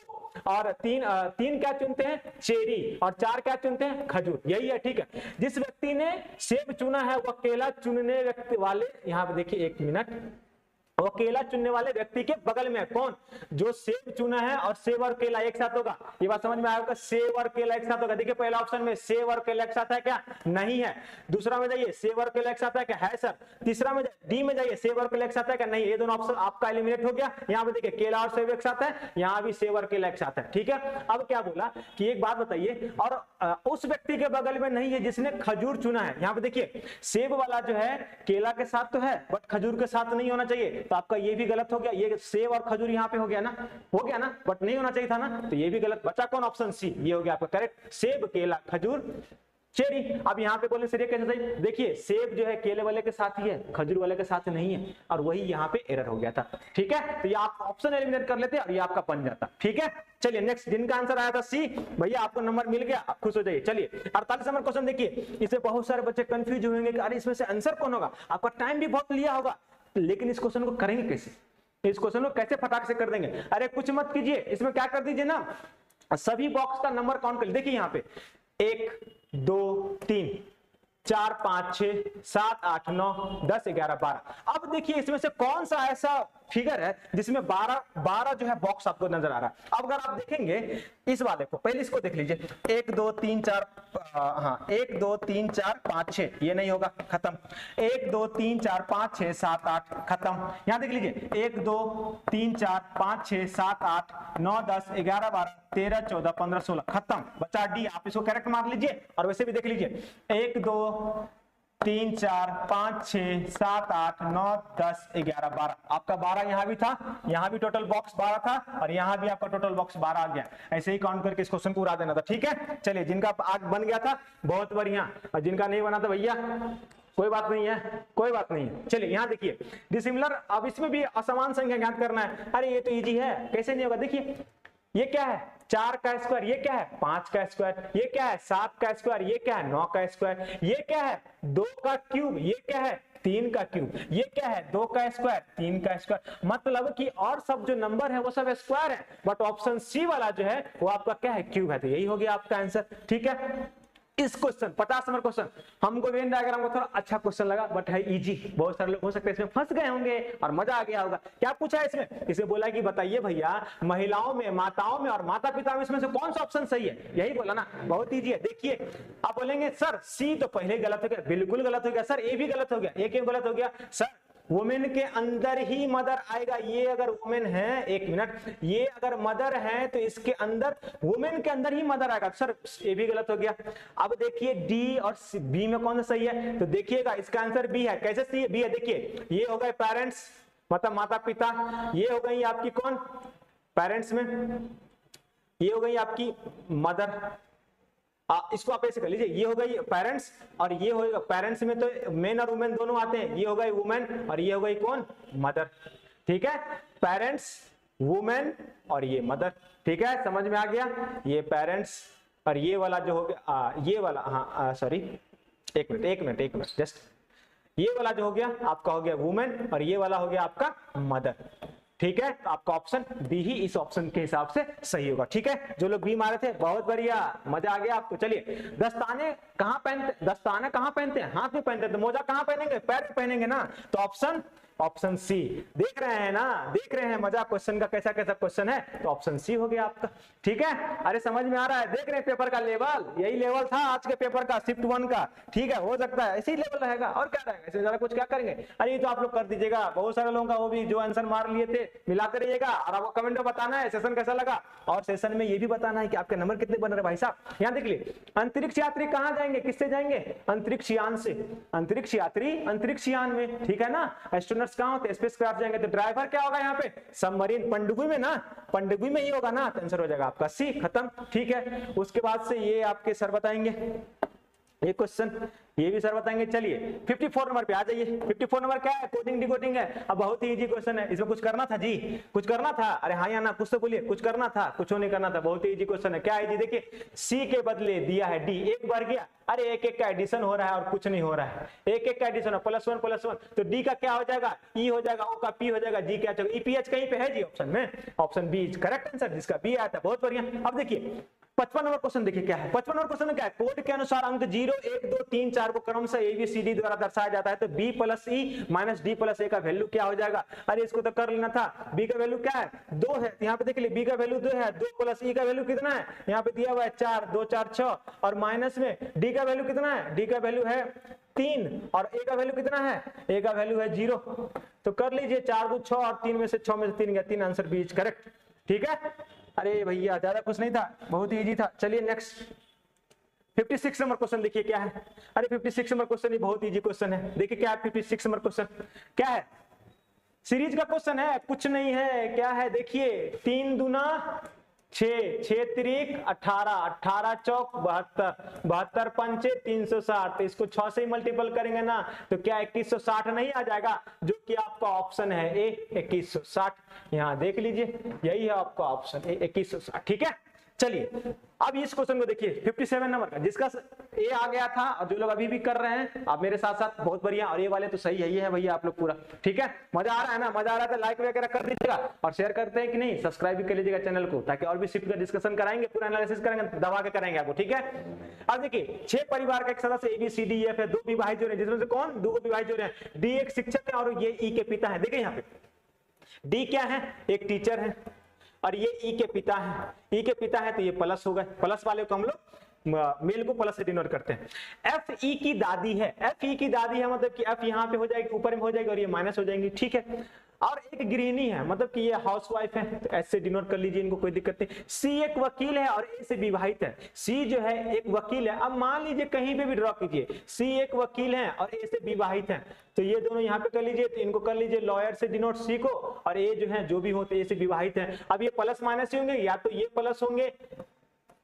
और तीन क्या चुनते हैं चेरी, और 4 क्या चुनते हैं खजूर। यही है। ठीक है, जिस व्यक्ति ने सेब चुना है वह केला चुनने व्यक्ति वाले, यहाँ पे देखिए 1 मिनट, वो केला चुनने वाले व्यक्ति के बगल में कौन, जो सेब चुना है, और सेब और केला एक साथ होगा। ये बात समझ में आएगा, सेब और केला एक साथ होगा। देखिए पहला ऑप्शन में सेब और केला एक साथ है क्या, नहीं है। दूसरा में जाइए सेब और केला एक साथ है क्या, है सर। तीसरा में डी में जाइए सेब और केला एक साथ है क्या, नहीं। ये दोनों ऑप्शन आपका एलिमिनेट हो गया। यहाँ पे देखिए केला और सेब एक साथ है, यहाँ भी सेब और केला एक साथ है। ठीक है, अब क्या बोला कि एक बात बताइए, और उस व्यक्ति के बगल में नहीं है जिसने खजूर चुना है। यहाँ पे देखिए सेब वाला जो है केला के साथ तो है, बट खजूर के साथ नहीं होना चाहिए, तो आपका ये भी गलत हो गया। ये सेब और खजूर यहाँ पे हो गया ना, बट नहीं होना चाहिए था ना, तो ये भी गलत। बचा कौन, ऑप्शन सी, ये हो गया आपका करेक्ट, सेब केला खजूर चेरी। अब यहाँ पे बोले सर ये कैसे सही, देखिए सेब जो है केले वाले के साथ ही है, खजूर वाले के साथ नहीं है, और वही यहाँ पे एरर हो गया था। ठीक है, तो ये आप ऑप्शन एलिमिनेट कर लेते और ये आपका बन जाता। ठीक है, चलिए नेक्स्ट, जिनका आंसर आया था सी, भैया आपको नंबर मिल गया, आप खुश हो जाइए। चलिए 48 नंबर क्वेश्चन देखिए, इससे बहुत सारे बच्चे कंफ्यूज होंगे कि अरे इसमें से आंसर कौन होगा। आपका टाइम भी बहुत लिया होगा, लेकिन इस क्वेश्चन को करेंगे कैसे, इस क्वेश्चन को कैसे फटाक से कर देंगे। अरे कुछ मत कीजिए, इसमें क्या कर दीजिए ना, सभी बॉक्स का नंबर काउंट कर। देखिए यहाँ पे 1 2 3 4 5 6 7 8 9 10 11 12। अब देखिए इसमें से कौन सा ऐसा फिगर है जिसमें 12 जो है बॉक्स आपको नजर आ रहा है। अब अगर आप देखेंगे इस वाले को, पहले इसको देख लीजिए, 1 2 3 4, हाँ 1 2 3 4 5 6, ये नहीं होगा, खत्म। 1 2 3 4 5 6 7 8, खत्म। यहां देख लीजिए 1 2 3 4 5 6 7 8 9 10 11 12 13 14 15 16, खत्म। बचा डी, आप इसको करेक्ट मार लीजिए। और वैसे भी देख लीजिए 1 2 3 4 5 6 7 8 9 10 11 12, आपका 12 यहाँ भी था, यहाँ भी टोटल बॉक्स 12 था, और यहाँ भी आपका टोटल बॉक्स 12 आ गया। ऐसे ही काउंट करके इस क्वेश्चन को उड़ा देना था। ठीक है, चलिए जिनका आग बन गया था बहुत बढ़िया, और जिनका नहीं बना था भैया कोई बात नहीं है, कोई बात नहीं है। चलिए यहाँ देखिए डिसिमिलर, अब इसमें भी असमान संख्या ज्ञात करना है। अरे ये तो इजी है, कैसे नहीं होगा, देखिए ये क्या है 4 का स्क्वायर, ये क्या है 5 का स्क्वायर, ये क्या है 7 का स्क्वायर, ये क्या है 9 का स्क्वायर, ये क्या है 2 का क्यूब, ये क्या है 3 का क्यूब, ये क्या है 2 का स्क्वायर 3 का स्क्वायर। मतलब कि और सब जो नंबर है वो सब स्क्वायर है, बट ऑप्शन सी वाला जो है वो आपका क्या है, क्यूब है। तो यही हो गया आपका आंसर। ठीक है, इस क्वेश्चन 50 नंबर क्वेश्चन हमको वेन डायग्राम को थोड़ा अच्छा क्वेश्चन लगा, बट है इजी। बहुत सारे लोग हो सकते हैं इसमें फंस गए होंगे और मजा आ गया होगा। क्या पूछा है इसमें, इसे बोला कि बताइए भैया महिलाओं में, माताओं में और माता पिता में इसमें से कौन सा ऑप्शन सही है, यही बोला ना, बहुत इजी है। देखिए आप बोलेंगे सर सी तो पहले गलत हो गया, बिल्कुल गलत हो गया सर, ए भी गलत हो गया। ए क्यों गलत हो गया सर, वुमेन के अंदर ही मदर आएगा। ये अगर वुमेन है, एक मिनट, ये अगर मदर है तो इसके अंदर वुमेन के अंदर ही मदर आएगा। सर ये भी गलत हो गया। अब देखिए डी और बी में कौन सा सही है, तो देखिएगा इसका आंसर बी है। कैसे सही है, बी है, देखिए ये हो गए पेरेंट्स, मतलब माता पिता, ये हो गई आपकी कौन पेरेंट्स में, ये हो गई आपकी मदर। इसको आप ऐसे कर लीजिए, ये हो गई पेरेंट्स और ये होगा पेरेंट्स में तो मेन और वुमेन दोनों आते हैं, ये हो गई वुमेन और ये हो गई कौन मदर। ठीक है, पेरेंट्स वुमेन और ये मदर। ठीक है, समझ में आ गया, ये पेरेंट्स और ये वाला जो हो गया ये वाला, हाँ सॉरी एक मिनट जस्ट, ये वाला जो हो गया आपका हो गया वुमेन और ये वाला हो गया आपका मदर। ठीक है, तो आपका ऑप्शन बी ही इस ऑप्शन के हिसाब से सही होगा। ठीक है, जो लोग बी मारे थे बहुत बढ़िया, मजा आ गया आपको। चलिए दस्ताने कहाँ पहनते, दस्ताने कहाँ पहनते हैं, हाथ में पहनते हैं, तो मोजा कहाँ पहनेंगे, पैर में पहनेंगे ना, तो ऑप्शन सी। देख रहे हैं ना, देख रहे हैं मजा क्वेश्चन का, कैसा कैसा क्वेश्चन है, तो ऑप्शन सी हो गया आपका। ठीक है, अरे समझ में आ रहा है, देख रहे हैं पेपर का लेवल, यही लेवल था आज के पेपर का शिफ्ट 1 का। ठीक है, हो सकता है ऐसे ही लेवल रहेगा, और क्या रहेगा, इससे ज्यादा कुछ क्या करेंगे। अरे ये तो आप लोग कर दीजिएगा, बहुत सारे लोगों का वो भी जो आंसर मार लिए थे मिलाते रहिएगा, और आपको कमेंट में बताना है सेशन कैसा लगा, और सेशन में ये भी बताना है कि आपके नंबर कितने बन रहे भाई साहब। यहाँ देख लीजिए, अंतरिक्ष यात्री कहाँ जाएंगे, किससे जाएंगे, अंतरिक्ष यान से, अंतरिक्ष यात्री अंतरिक्ष यान में। ठीक है ना, एस्ट्रोनॉट्स कहाँ होते हैं, स्पेसक्राफ्ट जाएंगे, तो ड्राइवर क्या होगा यहाँ पे, सबमरीन, पनडुब्बी में ना, पनडुब्बी में ही होगा ना, तो आंसर हो जाएगा आपका सी, खत्म। ठीक है, उसके बाद से ये आपके सर बताएंगे ये क्वेश्चन, ये भी सर बताएंगे। चलिए 54 नंबर पे आ जाइए। 54 नंबर क्या है, कोडिंग डिकोडिंग है। अब बहुत ही इजी क्वेश्चन है, इसमें कुछ करना था जी, कुछ करना था, अरे हाँ या ना कुछ तो बोलिए, कुछ करना था, कुछ नहीं करना था, बहुत ही इजी क्वेश्चन है। क्या है जी, देखिए सी के बदले दिया है डी, एक बार गया, अरे एक एक का एडिशन हो रहा है और कुछ नहीं हो रहा है, एक एक का एडिशन है, +1 तो डी का क्या हो जाएगा, ई हो जाएगा, ओ का पी हो जाएगा, जी क्या होगा, ईपीएच कहीं पे है जी ऑप्शन में, option B is correct answer, जिसका बी आता है। बहुत बढ़िया। अब देखिए 55 नंबर क्वेश्चन देखिए क्या है, 55 नंबर क्वेश्चन में क्या है, कोड के अनुसार अंक 0 1 2 3 4 को क्रमशः ABCD द्वारा दर्शाया जाता है, तो B + E - D + A का वैल्यू क्या हो जाएगा। अरे इसको तो कर लेना था, B का वैल्यू क्या है 2 है, यहाँ पे देख लीजिए B का वैल्यू 2 है, 2 + E का वैल्यू कितना है, यहाँ पे दिया हुआ है 4, 2 4 6, और माइनस में D का वैल्यू कितना है, D का वैल्यू है 3, और A का वैल्यू कितना है, A का वैल्यू है 0, तो कर लीजिए 4 2 6 और 3 में से 6 में से 3 गया, 3 आंसर बी इज करेक्ट। ठीक है, अरे भैया ज्यादा कुछ नहीं था, बहुत ही इजी था। चलिए नेक्स्ट 56 नंबर क्वेश्चन देखिए क्या है। अरे 56 नंबर क्वेश्चन ये बहुत इजी क्वेश्चन है। देखिए क्या है 56 नंबर क्वेश्चन क्या है, सीरीज का क्वेश्चन है, कुछ नहीं है, क्या है देखिए 3 दूना 6, 6 तिरिक 18, 18 चौक 72, 72 पंचे 360, तो इसको 6 से ही मल्टीपल करेंगे ना, तो क्या 2160 नहीं आ जाएगा, जो कि आपका ऑप्शन है ए 2160। यहाँ देख लीजिए यही है आपका ऑप्शन ए 2160। ठीक है, चलिए अब इस क्वेश्चन को देखिए 57 नंबर का, जिसका ए आ गया था, और जो लोग अभी भी कर रहे हैं आप मेरे साथ साथ, बहुत बढ़िया, और ये वाले तो सही है, ये है भैया आप लोग पूरा। ठीक है, मजा आ रहा है ना, मजा आ रहा है तो लाइक वगैरह कर दीजिएगा, और शेयर करते हैं कि नहीं, सब्सक्राइब भी कर लीजिएगा चैनल को, ताकि और भी शिफ्ट का डिस्कशन कराएंगे, पूरा एनालिसिस करेंगे, दबा के कराएंगे आपको। ठीक है, अब देखिए 6 परिवार का एक सदस्य ABCDEF है, 2 विवाहित जोड़े, जिसमें से कौन 2 विवाहित जोड़े हैं, डी एक शिक्षक है और ये ई के पिता है। देखिए यहाँ पे डी क्या है, एक टीचर है, और ये ई के पिता है, ई के पिता है तो ये प्लस हो गए, प्लस वाले को हम लोग मेल को प्लस से डिनोट करते हैं। एफ ई की दादी है, एफ ई की दादी है मतलब कि एफ यहाँ पे हो जाएगी, ऊपर में हो जाएगी और ये माइनस हो जाएंगी, ठीक है। और एक गृहिणी है मतलब कि ये हाउसवाइफ है, तो ऐसे डिनोट कर लीजिए, इनको कोई दिक्कत नहीं। सी एक वकील है और ए से विवाहित है, सी जो है एक वकील है, अब मान लीजिए कहीं पे भी ड्रॉ कीजिए, सी एक वकील है और ए से विवाहित है, तो ये दोनों यहाँ पे कर लीजिए, तो इनको कर लीजिए लॉयर से डिनोट सी को, और ए जो है जो भी हो तो ए से विवाहित है। अब ये प्लस माइनस होंगे, या तो ये प्लस होंगे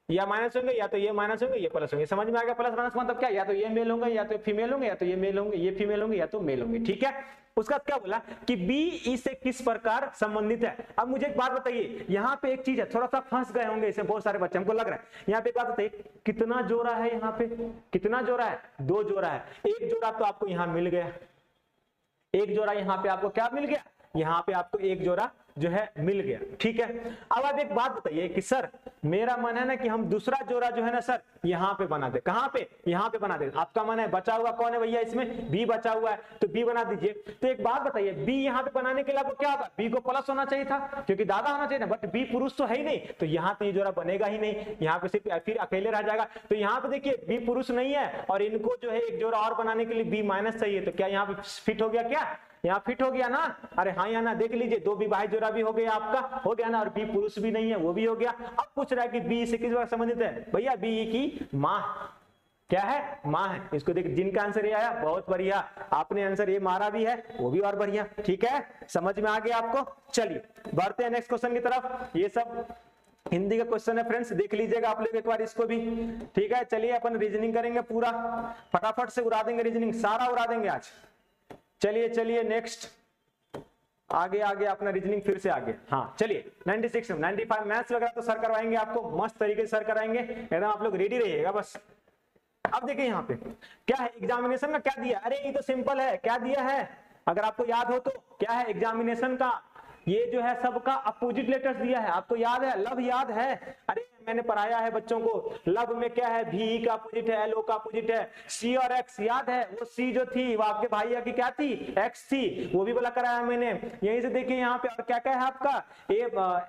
या माइनस होंगे, या तो ये माइनस होंगे ये प्लस होंगे, समझ में आ गया? प्लस माइनस मतलब क्या, या तो ये मेल होंगे या तो फीमेल होंगे, या तो ये मेल होंगे, ये फीमेल होंगे या तो मेल होंगे, ठीक है। उसका क्या बोला कि बी ई से किस प्रकार संबंधित है। अब मुझे एक बात बताइए, यहाँ पे एक चीज है, थोड़ा सा फंस गए होंगे इसमें बहुत सारे बच्चे, हमको लग रहा है। यहाँ पे एक बात बताइए, कितना जोड़ा है यहाँ पे, कितना जोड़ा है, 2 जोड़ा है। एक जोड़ा तो आपको यहाँ मिल गया, एक जोड़ा यहाँ पे आपको क्या मिल गया, यहाँ पे आपको एक जोड़ा जो है मिल गया, ठीक है। अब आप एक बात बताइए कि सर मेरा मन है ना कि हम दूसरा जोड़ा जो है ना सर यहाँ पे बना दे, कहाँ पे, यहाँ पे बना दे। आपका मन है, बचा हुआ कौन है भैया इसमें, बी बचा हुआ है, तो बी बना दीजिए। तो एक बात बताइए, बी यहाँ पे बनाने के लिए आपको क्या होगा, बी को प्लस होना चाहिए था क्योंकि दादा होना चाहिए ना, बट बी पुरुष तो है ही नहीं, तो यहाँ पे ये जोड़ा बनेगा ही नहीं, यहाँ पे सिर्फ फिर अकेले रह जाएगा। तो यहाँ पे देखिए बी पुरुष नहीं है और इनको जो है एक जोड़ा और बनाने के लिए बी माइनस चाहिए, तो क्या यहाँ पे फिट हो गया, क्या यहाँ फिट हो गया ना? अरे हाँ या ना, देख लीजिए, 2 विवाहित जोड़ा भी हो गया आपका, हो गया ना, और बी पुरुष भी नहीं है वो भी हो गया। अब पूछ रहा है कि बी से किस बात संबंधित है, भैया बी की माँ क्या है, माँ है। इसको देख, जिनका आंसर ये आया बहुत बढ़िया, आपने आंसर ये मारा भी है वो भी और बढ़िया, ठीक है, समझ में आ गया आपको। चलिए बढ़ते हैं नेक्स्ट क्वेश्चन की तरफ। ये सब हिंदी का क्वेश्चन है फ्रेंड्स, देख लीजिएगा आप लोग एक बार इसको भी, ठीक है। चलिए अपन रीजनिंग करेंगे, पूरा फटाफट से उड़ा देंगे, रीजनिंग सारा उड़ा देंगे आज। चलिए चलिए नेक्स्ट, आगे आगे अपना रीजनिंग फिर से आगे। हाँ चलिए 96 95 मैथ्स वगैरह तो सर करवाएंगे आपको, मस्त तरीके से सर कराएंगे, एकदम आप लोग रेडी रहिएगा बस। अब देखिए यहाँ पे क्या है, एग्जामिनेशन का क्या दिया, अरे ये तो सिंपल है, क्या दिया है अगर आपको याद हो तो, क्या है एग्जामिनेशन का, ये जो है सबका अपोजिट लेटर्स दिया है, आपको याद है, लव याद है, अरे मैंने पढ़ाया है बच्चों को, लव में क्या है, भी का अपोजिट है, एलओ का अपोजिट है, सी और एक्स याद है, वो सी जो थी वो आपके भाई की क्या थी, एक्स थी, वो भी बोला कराया मैंने। यहीं से देखिए यहाँ पे और क्या क्या है आपका, ए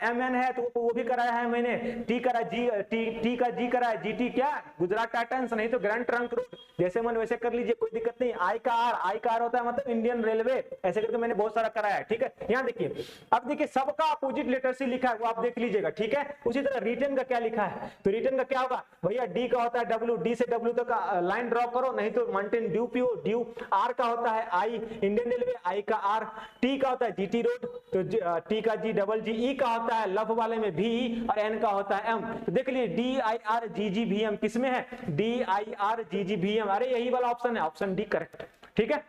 एम एन है तो वो भी कराया है मैंने, टी करा जी, टी का जी कराया, जीटी क्या गुजरात टाइटंस, नहीं तो ग्रैंड ट्रंक रोड, जैसे मन वैसे कर लीजिए, कोई दिक्कत नहीं। आई का आर होता है मतलब इंडियन रेलवे, ऐसे करके मैंने बहुत सारा कराया है, ठीक है। यहाँ देखिए, अब देखिए सबका अपोजिट लेटर से लिखा है वो आप देख लीजिएगा, ठीक है। उसी तरह रिटर्न का क्या लिखा है, तो रिटर्न का क्या होगा भैया, डी का होता है डब्ल्यू, डी से डब्ल्यू तक लाइन ड्रॉ करो, नहीं तो माउंटेन ड्यू पियो ड्यू। आर का होता है आई, इंडियन रेलवे, आई का आर। टी का होता है जीटी रोड, तो टी का जी डबल जी। ई का होता है लव वाले में भी, और एन का होता है एम। तो देख लीजिए डी आई आर जी जी भी एम किसमें है, डी आई आर जी जी भी एम, अरे यही वाला ऑप्शन है, ऑप्शन डी करेक्ट, ठीक है।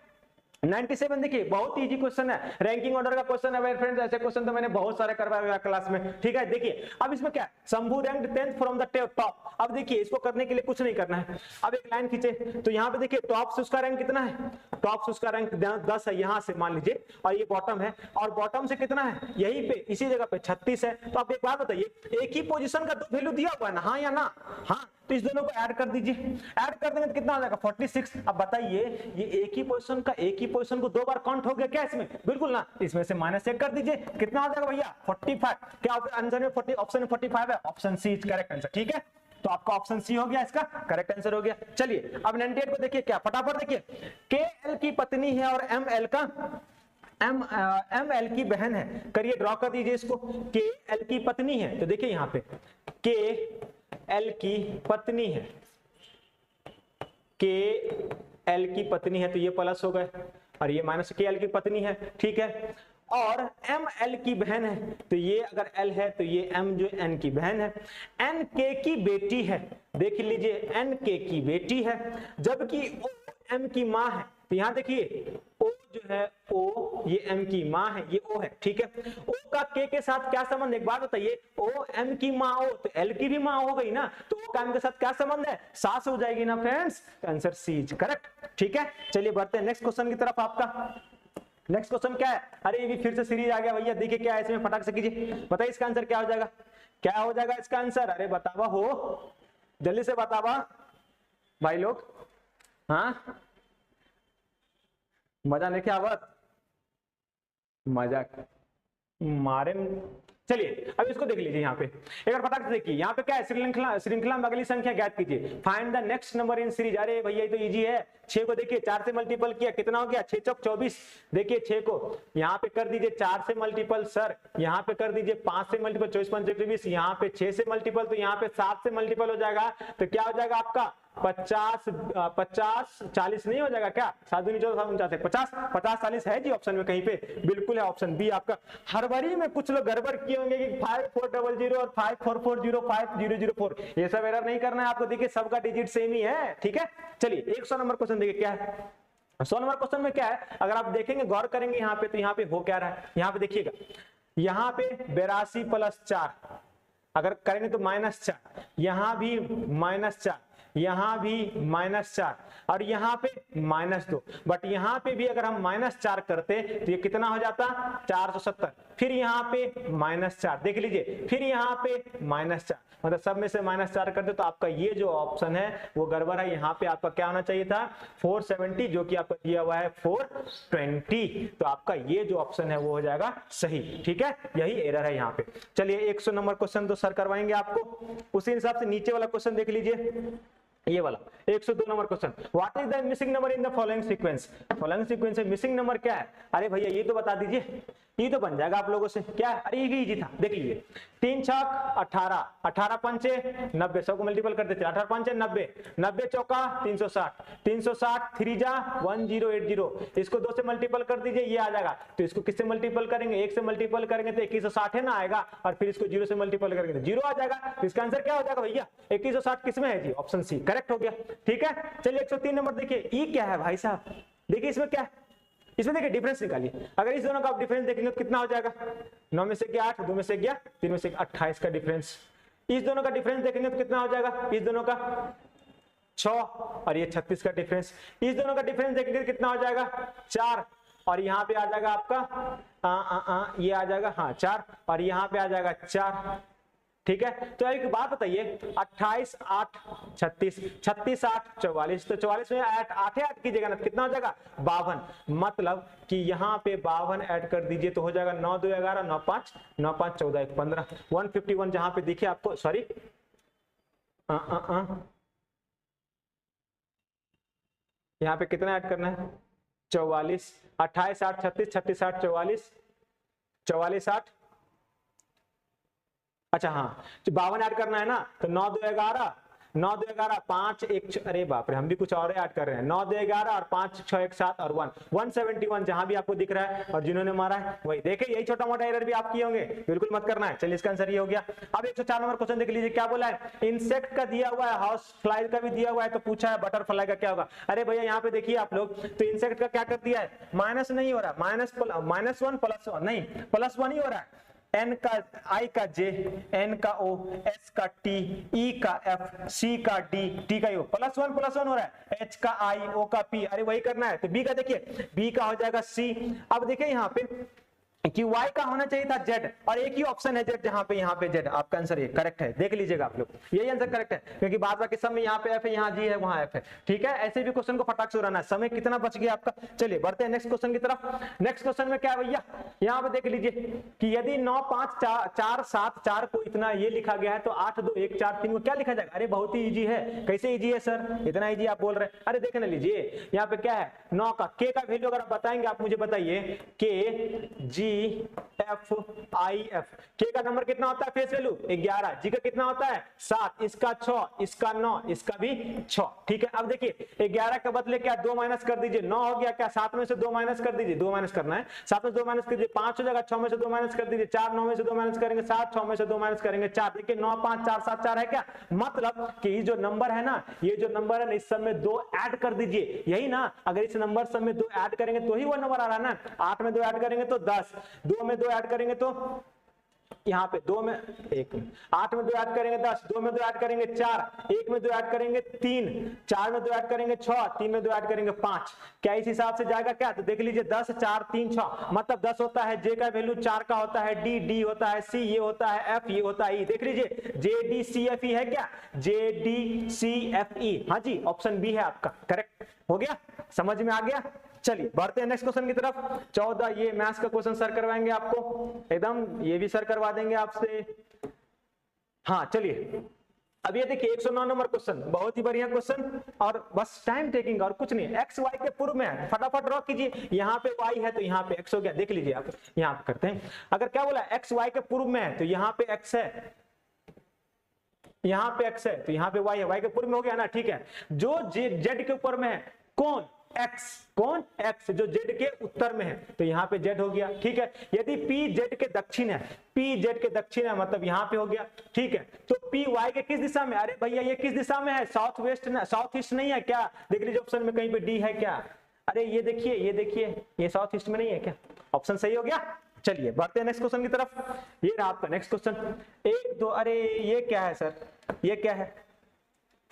97 देखिए बहुत इजी क्वेश्चन है, रैंकिंग ऑर्डर का क्वेश्चन है फ्रेंड्स, ऐसे क्वेश्चन तो मैंने बहुत सारे करवाए हुए क्लास में, ठीक है। देखिए अब इसमें क्या, Shambhu ranked 10th from the top. अब देखिए इसको करने के लिए कुछ नहीं करना है, अब एक लाइन खींचे तो यहाँ पे देखिए टॉप से उसका रैंक कितना है, टॉप से उसका रैंक 10 है यहाँ से मान लीजिए, और ये बॉटम है, और बॉटम से कितना है यहीं पे इसी जगह पे 36 है। तो आप एक बात बताइए, एक ही पोजीशन का 2 वैल्यू दिया हुआ है ना, हाँ या ना, हाँ, तो इस दोनों को ऐड कर दीजिए, ऐड कर देंगे तो कितना आ जाएगा 46। अब बताइए ये एक ही पोजीशन का, एक ही पोजीशन को 2 बार काउंट हो गया क्या इसमें, बिल्कुल ना, इसमें से -1 कर दीजिए, कितना आ जाएगा भैया 45। क्या आंसर में 40 ऑप्शन में 45 है, option C is correct answer, ठीक है। तो आपका ऑप्शन सी हो गया, इसका करेक्ट आंसर हो गया। चलिए अब 98 को देखिए, क्या फटाफट देखिए, के एल की पत्नी है और एम एल का एम एल की बहन है, करिए ड्रॉ कर दीजिए इसको, के एल की पत्नी है, तो देखिए यहाँ पे के एल की पत्नी है, के एल की पत्नी है, तो ये प्लस हो गए और ये माइनस, के एल की पत्नी है, ठीक है। और एम एल की बहन है, तो ये अगर एल है तो ये एम जो एन की बहन है। एन के की बेटी है, देख लीजिए एन के की बेटी है, जबकि ओ एम की माँ है, तो यहां देखिए ओ जो है ओ ये एम की माँ है, ये ओ है, ठीक है। ओ का के साथ क्या संबंध, एक बात बताइए, ओ एम की माँ ओ, तो एल की भी माँ हो गई ना, तो ओ का एम के साथ क्या संबंध है, सास हो जाएगी ना friends, answer C is correct, ठीक है। चलिए बढ़ते हैं नेक्स्ट क्वेश्चन की तरफ। आपका नेक्स्ट क्वेश्चन क्या है, अरे ये भी फिर से सीरीज आ गया भैया, देखिए क्या है इसमें, फटाक से कीजिए, बताइए इसका आंसर क्या हो जाएगा, क्या हो जाएगा इसका आंसर, अरे बतावा हो, जल्दी से बतावा भाई लोग, हाँ मजा नहीं क्या आवत, मजा मारे। चलिए अब इसको देख लीजिए, यहाँ पे एक बार फटाक से देखिए, यहाँ पे क्या है, श्रृंखला में अगली संख्या ज्ञात कीजिए, find the next number in series. अरे भैया ये तो इजी है, 6 को देखिए 4 से मल्टीपल किया कितना हो गया, 6 चौक 24। देखिए 6 को यहाँ पे कर दीजिए 4 से मल्टीपल, सर यहाँ पे कर दीजिए 5 से मल्टीपल, 24 5 24, यहाँ पे 6 से मल्टीपल, तो यहाँ पे 7 से मल्टीपल हो जाएगा, तो क्या हो जाएगा आपका 50 40 नहीं हो जाएगा क्या, 7 दूनी 14 50 40 है जी ऑप्शन में कहीं पे, बिल्कुल है ऑप्शन बी आपका। हड़बड़ी में कुछ लोग गड़बड़ किए होंगे कि 5400 और 5440 5004, ये सब एरर नहीं करना है आपको, देखिए सबका डिजिट सेम ही है, ठीक है। चलिए 100 नंबर क्वेश्चन देखिए क्या है। 100 नंबर क्वेश्चन में क्या है, अगर आप देखेंगे गौर करेंगे यहाँ पे, तो यहाँ पे हो क्या रहा है, यहाँ पे देखिएगा, यहाँ पे 82 + 4 अगर करेंगे तो -4, यहाँ भी -4, यहां भी -4 और यहां पे -2, बट यहां पे भी अगर हम -4 करते तो ये कितना हो जाता 470, फिर यहां पे -4 देख लीजिए, फिर यहां पे -4, मतलब सब में से -4 कर दे तो आपका ये जो ऑप्शन है वो गड़बड़ है। यहाँ पे आपका क्या होना चाहिए था 470, जो कि आपका दिया हुआ है 420, तो आपका ये जो ऑप्शन है वो हो जाएगा सही, ठीक है, यही एरर है यहाँ पे। चलिए 100 नंबर क्वेश्चन तो सर करवाएंगे आपको, उसी हिसाब से नीचे वाला क्वेश्चन देख लीजिए, ये वाला 102 number question, what is the missing number in the following sequence. Following sequence में मिसिंग नंबर क्या है, अरे भैया ये तो बता दीजिए, ये तो बन जाएगा आप लोगों से, क्या है, अरे ये भी इजी था, देख लीजिए 3 छक 18, 18 पंचे 90, 100 को मल्टीपल कर देते, 18 पंचे 90, 90 चौका 360, 360 3 जा 1080, इसको 2 से मल्टीपल कर दीजिए, ये आ जाएगा, तो इसको किससे मल्टीपल करेंगे, 1 से मल्टीपल करेंगे तो 2160 है ना आएगा, और फिर इसको 0 से मल्टीपल करेंगे तो 0 आ जाएगा, तो इसका आंसर क्या हो जाएगा भैया 2160 किसमें है जी, ऑप्शन सी करेक्ट हो गया, ठीक है। चलिए 103 नंबर देखिए, ई क्या है भाई साहब, देखिए इसमें क्या है, इसमें देखिए डिफरेंस निकालिए, अगर इस दोनों का आप डिफरेंस देखेंगे तो कितना हो जाएगा, 9 में से गया 8, 2 में से गया 3 में से 28 का डिफरेंस, इस दोनों का डिफरेंस देखेंगे तो कितना हो जाएगा, इस दोनों का 6 और ये 36 का डिफरेंस, इस दोनों का डिफरेंस देखेंगे तो कितना हो जाएगा 4 और यहाँ पे आ जाएगा आपका ये आ जाएगा हाँ 4 और यहाँ पे आ जाएगा 4, ठीक है। तो एक बात बताइए 28 8 36, 36 8 44, तो 44 में 8 कीजिएगा ना कितना हो जाएगा 52, मतलब कि यहाँ पे 52 ऐड कर दीजिए तो हो जाएगा 9 2 11 9 5 9 5 14 1 15, 151 जहां पे देखिए आपको, सॉरी यहाँ पे कितना ऐड करना है 44, 28 8 36, 36 8 44, 44 8, अच्छा हाँ 52 ऐड करना है ना, तो 9 2 11 9 2 11 5 1 अरे बाप रे हम भी कुछ और ऐड कर रहे हैं, 9 2 11 और 5 6 1 7 और 171 जहां भी आपको दिख रहा है और जिन्होंने मारा है वही, देखिए यही छोटा मोटा एरर भी आप किए होंगे, बिल्कुल मत करना है। चलिए इसका आंसर ये हो गया। अब 104 नंबर क्वेश्चन देख लीजिए, क्या बोला है, इंसेक्ट का दिया हुआ है, हाउस फ्लाई का भी दिया हुआ है, तो पूछा है बटरफ्लाई का क्या होगा। अरे भैया यहाँ पे देखिए आप लोग, तो इंसेक्ट का क्या कर दिया है, माइनस नहीं हो रहा, -1 +1 नहीं +1 ही हो रहा है, N का I का J, N का O, S का T, E का F, C का D, T का U, +1 हो रहा है, H का I, O का P, अरे वही करना है, तो B का देखिए, B का हो जाएगा C। अब देखिए यहाँ पे कि y का होना चाहिए था z और एक ही ऑप्शन है z, जहां पे यहाँ पे z, आपका आंसर ये करेक्ट है, देख लीजिएगा आप लोग, यही आंसर करेक्ट है, क्योंकि बाद बाकी सब में यहाँ पे f है, यहाँ g है, वहां f है, ठीक है। ऐसे भी क्वेश्चन को फटाक से उड़ाना है, समय कितना बच गया आपका। चलिए बढ़ते हैं नेक्स्ट क्वेश्चन की तरफ। नेक्स्ट क्वेश्चन में क्या है भैया, यहाँ पे देख लीजिए कि यदि 9 5 4 7 4 को इतना ये लिखा गया है, तो 8 2 1 4 3 को क्या लिखा जाएगा, अरे बहुत ही ईजी है, कैसे ईजी है सर, इतना ईजी आप बोल रहे हैं, अरे देख ना लीजिए यहाँ पे क्या है, 9 का k का वैल्यू अगर आप बताएंगे, आप मुझे बताइए k g f i f, k का नंबर कितना होता है फेस वैल्यू 11, g का कितना होता है 7, इसका 6, इसका 9, इसका भी 6, ठीक है। अब देखिए 11 के बदले क्या 2 माइनस कर दीजिए, 9 हो गया क्या, 7 में से 2 माइनस कर दीजिए, 2 माइनस करना है, 7 में से 2 माइनस कर दीजिए 5 हो जाएगा, 6 में से 2 माइनस कर दीजिए 4, 9 में से 2 माइनस करेंगे 7, 6 में से 2 माइनस करेंगे 4, देखिए 9 5 4 7 4 है क्या, मतलब कि ये जो नंबर है ना, ये जो नंबर है ना, इस सब में 2 ऐड कर दीजिए, यही ना, अगर इस नंबर सब में 2 ऐड करेंगे तो ही वो नंबर आ रहा है ना, 8 में 2 ऐड करेंगे तो 10, 2 में 2 ऐड करेंगे तो यहाँ पे 2 में 1, 8 में 2 ऐड करेंगे 10, 2 में 2 ऐड करेंगे 4, 1 में 2 ऐड करेंगे 3, 4 में 2 ऐड करेंगे 6, 3 में 2 ऐड करेंगे 5, क्या इस हिसाब से जाएगा क्या, तो देख लीजिए 10 4 3 6, मतलब 10 होता है, J का वैल्यू 4 का होता है, D होता है, C ये होता है, F ये होता है, E, देख लीजिए JDCFE है क्या, JDCFE, हाँ जी ऑप्शन बी है आपका करेक्ट हो गया, समझ में आ गया। चलिए बढ़ते हैं नेक्स्ट क्वेश्चन की तरफ। 14 ये मैथ्स का क्वेश्चन सर करवाएंगे आपको एकदम, ये भी सर करवा देंगे आपसे। हाँ चलिए अब ये देखिए 109 नंबर क्वेश्चन, बहुत ही बढ़िया क्वेश्चन और बस टाइम टेकिंग और कुछ नहीं। एक्स वाई के पूर्व में है, फटाफट ड्रॉ कीजिए। यहाँ पे वाई है तो यहाँ पे एक्स हो गया, देख लीजिए आप। यहाँ पे करते हैं, अगर क्या बोला एक्स वाई के पूर्व में है तो यहाँ पे एक्स है, यहाँ पे एक्स है तो यहाँ पे वाई है, वाई के पूर्व में हो गया ना, ठीक है। जो जेड के ऊपर में है कौन एक्स, कौन एक्स, जो जेड के उत्तर में है तो यहाँ पे जेड हो गया, ठीक है। यदि पी जेड के दक्षिण है, पी जेड के दक्षिण है मतलब यहाँ पे हो गया, ठीक है। तो पी वाई के किस दिशा में, अरे भैया ये किस दिशा में है, साउथ वेस्ट, साउथ ईस्ट नहीं है क्या, देख लीजिए ऑप्शन में कहीं पे डी है क्या, अरे ये देखिए ये देखिए ये साउथ ईस्ट में नहीं है क्या, ऑप्शन सही हो गया। चलिए बढ़ते हैं नेक्स्ट क्वेश्चन की तरफ। ये रहा आपका नेक्स्ट क्वेश्चन 1 2, अरे ये क्या है सर, ये क्या है,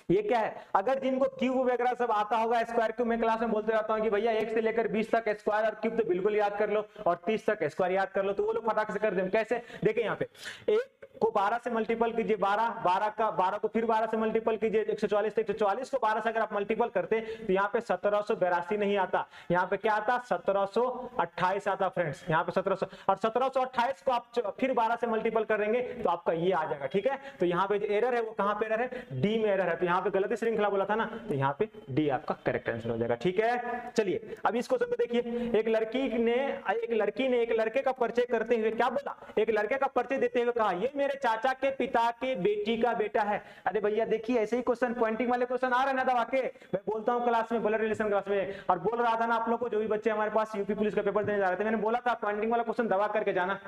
ये क्या है। अगर जिनको क्यूब वगैरह सब आता होगा, स्क्वायर क्यूब में क्लास में बोलते रहता हूँ कि भैया 1 से लेकर 20 तक स्क्वायर और क्यूब तो बिल्कुल याद कर लो और 30 तक स्क्वायर याद कर लो, तो वो लोग फटाक से कर दें। कैसे, देखिए यहाँ पे 1 को 12 से मल्टीपल कीजिए, 12 को फिर 12 से मल्टीपल कीजिए 144, तो 144 को 12 से अगर आप मल्टीपल करते तो यहाँ पे 1782 नहीं आता, यहाँ पे क्या आता 1728 आता फ्रेंड्स, यहाँ पे 1700 और 1728 को आप फिर 12 से मल्टीपल करेंगे तो आपका ये आ जाएगा, ठीक है। तो यहाँ पे जो एरर है वो कहाँ पे एरर है, डी में एरर है, तो यहाँ पे गलती श्रृंखला बोला था ना, तो यहाँ पे डी आपका करेक्ट आंसर हो जाएगा, ठीक है। चलिए अब इस क्वेश्चन को देखिए, एक लड़की ने एक लड़के का परिचय करते हुए क्या बोला, एक लड़के का परिचय देते हुए कहा ये मेरे चाचा के पिता के बेटी का बेटा है। अरे भैया देखिए ऐसे ही क्वेश्चन पॉइंटिंग वाले क्वेश्चन आ रहे हैं ना दबा के, मैं बोलता हूँ क्लास में, ब्लड रिलेशन क्लास में, और बोल रहा था ना आप लोग को, जो भी बच्चे हमारे पास यूपी पुलिस का पेपर देने जा रहे थे, मैंने बोला था पॉइंटिंग वाला क्वेश्चन दबा करके जाना,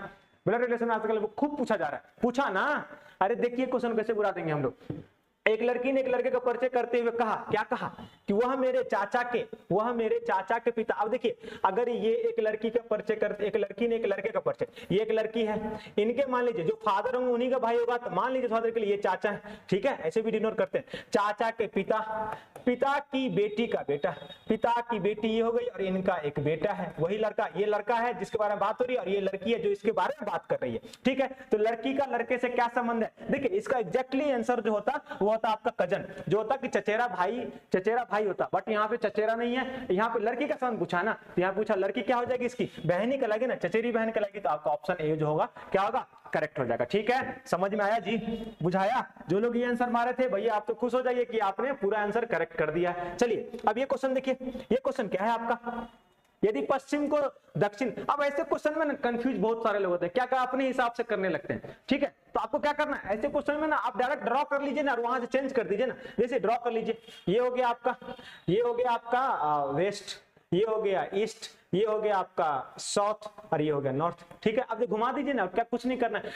ब्लड रिलेशन आजकल खूब पूछा जा रहा है, पूछा ना। अरे देखिए क्वेश्चन कैसे बुरा देंगे हम लोग। एक लड़की ने एक लड़के का परिचय करते हुए कहा, क्या कहा कि वह मेरे चाचा के पिता। अब देखिए अगर ये एक लड़की का परिचय करते, एक लड़की ने एक लड़के का परिचय, ये एक लड़की है, इनके मान लीजिए जो फादर होंगे उन्हीं का भाई होगा, तो मान लीजिए फादर के लिए ये चाचा है, ठीक है, ऐसे भी डिनोट करते हैं। चाचा के पिता, पिता की बेटी का बेटा, पिता की बेटी ये हो गई और इनका एक बेटा है, वही लड़का, ये लड़का है जिसके बारे में बात हो रही है और ये लड़की है जो इसके बारे में बात कर रही है, ठीक है। तो लड़की का लड़के से क्या संबंध है, देखिए इसका एग्जैक्टली आंसर जो होता वो होता आपका कजन, जो होता कि चचेरा भाई होता, बट यहाँ पे चचेरा नहीं है, यहाँ पे लड़की का संबंध पूछा ना, तो यहाँ पूछा लड़की क्या हो जाएगी, इसकी बहन ही कहलाएगी ना, चचेरी बहन कहलाएगी, तो आपका ऑप्शन ए जो होगा क्या होगा, करेक्ट हो जाएगा, ठीक है। समझ में आया जी, बुझाया। जो लोग ये आंसर मारे थे भैया आप तो खुश हो जाइए कि आपने पूरा आंसर करेक्ट कर दिया। चलिए अब ये क्वेश्चन देखिए, ये क्वेश्चन क्या है आपका, यदि पश्चिम को दक्षिण। अब ऐसे क्वेश्चन में ना कंफ्यूज बहुत सारे लोग होते हैं, क्या क्या अपने हिसाब से करने लगते हैं, ठीक है। तो आपको क्या करना है, ऐसे क्वेश्चन में ना आप डायरेक्ट ड्रॉ कर लीजिए ना और वहां से चेंज कर दीजिए ना, जैसे ड्रॉ कर लीजिए, ये हो गया आपका वेस्ट, ये हो गया ईस्ट, ये हो गया आपका साउथ और ये हो गया नॉर्थ, ठीक है। अब घुमा दीजिए ना, क्या कुछ नहीं करना है।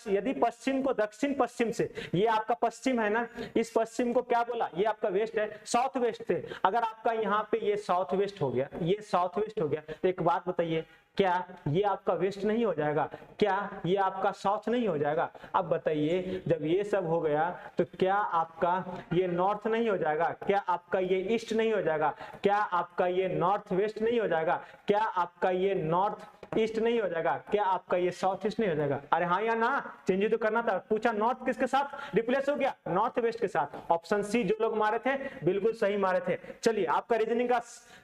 यदि पश्चिम को दक्षिण पश्चिम से, ये आपका पश्चिम है ना, इस पश्चिम को क्या बोला, ये आपका वेस्ट है, साउथ वेस्ट थे, अगर आपका यहाँ पे ये साउथ वेस्ट हो गया, ये साउथ वेस्ट हो गया, तो एक बात बताइए क्या ये आपका वेस्ट नहीं हो जाएगा, क्या ये आपका साउथ नहीं हो जाएगा। अब बताइए जब ये सब हो गया तो क्या आपका ये नॉर्थ नहीं हो जाएगा, क्या आपका ये ईस्ट नहीं हो जाएगा, क्या आपका ये नॉर्थ वेस्ट नहीं हो जाएगा, क्या आपका ये नॉर्थ ईस्ट नहीं हो जाएगा, क्या आपका ये साउथ ईस्ट नहीं हो जाएगा। अरे हाँ या ना, चेंज तो करना था। पूछा नॉर्थ किसके साथ रिप्लेस हो गया, नॉर्थ वेस्ट के साथ। ऑप्शन सी जो लोग मारे थे बिल्कुल सही मारे थे। चलिए आपका रीजनिंग का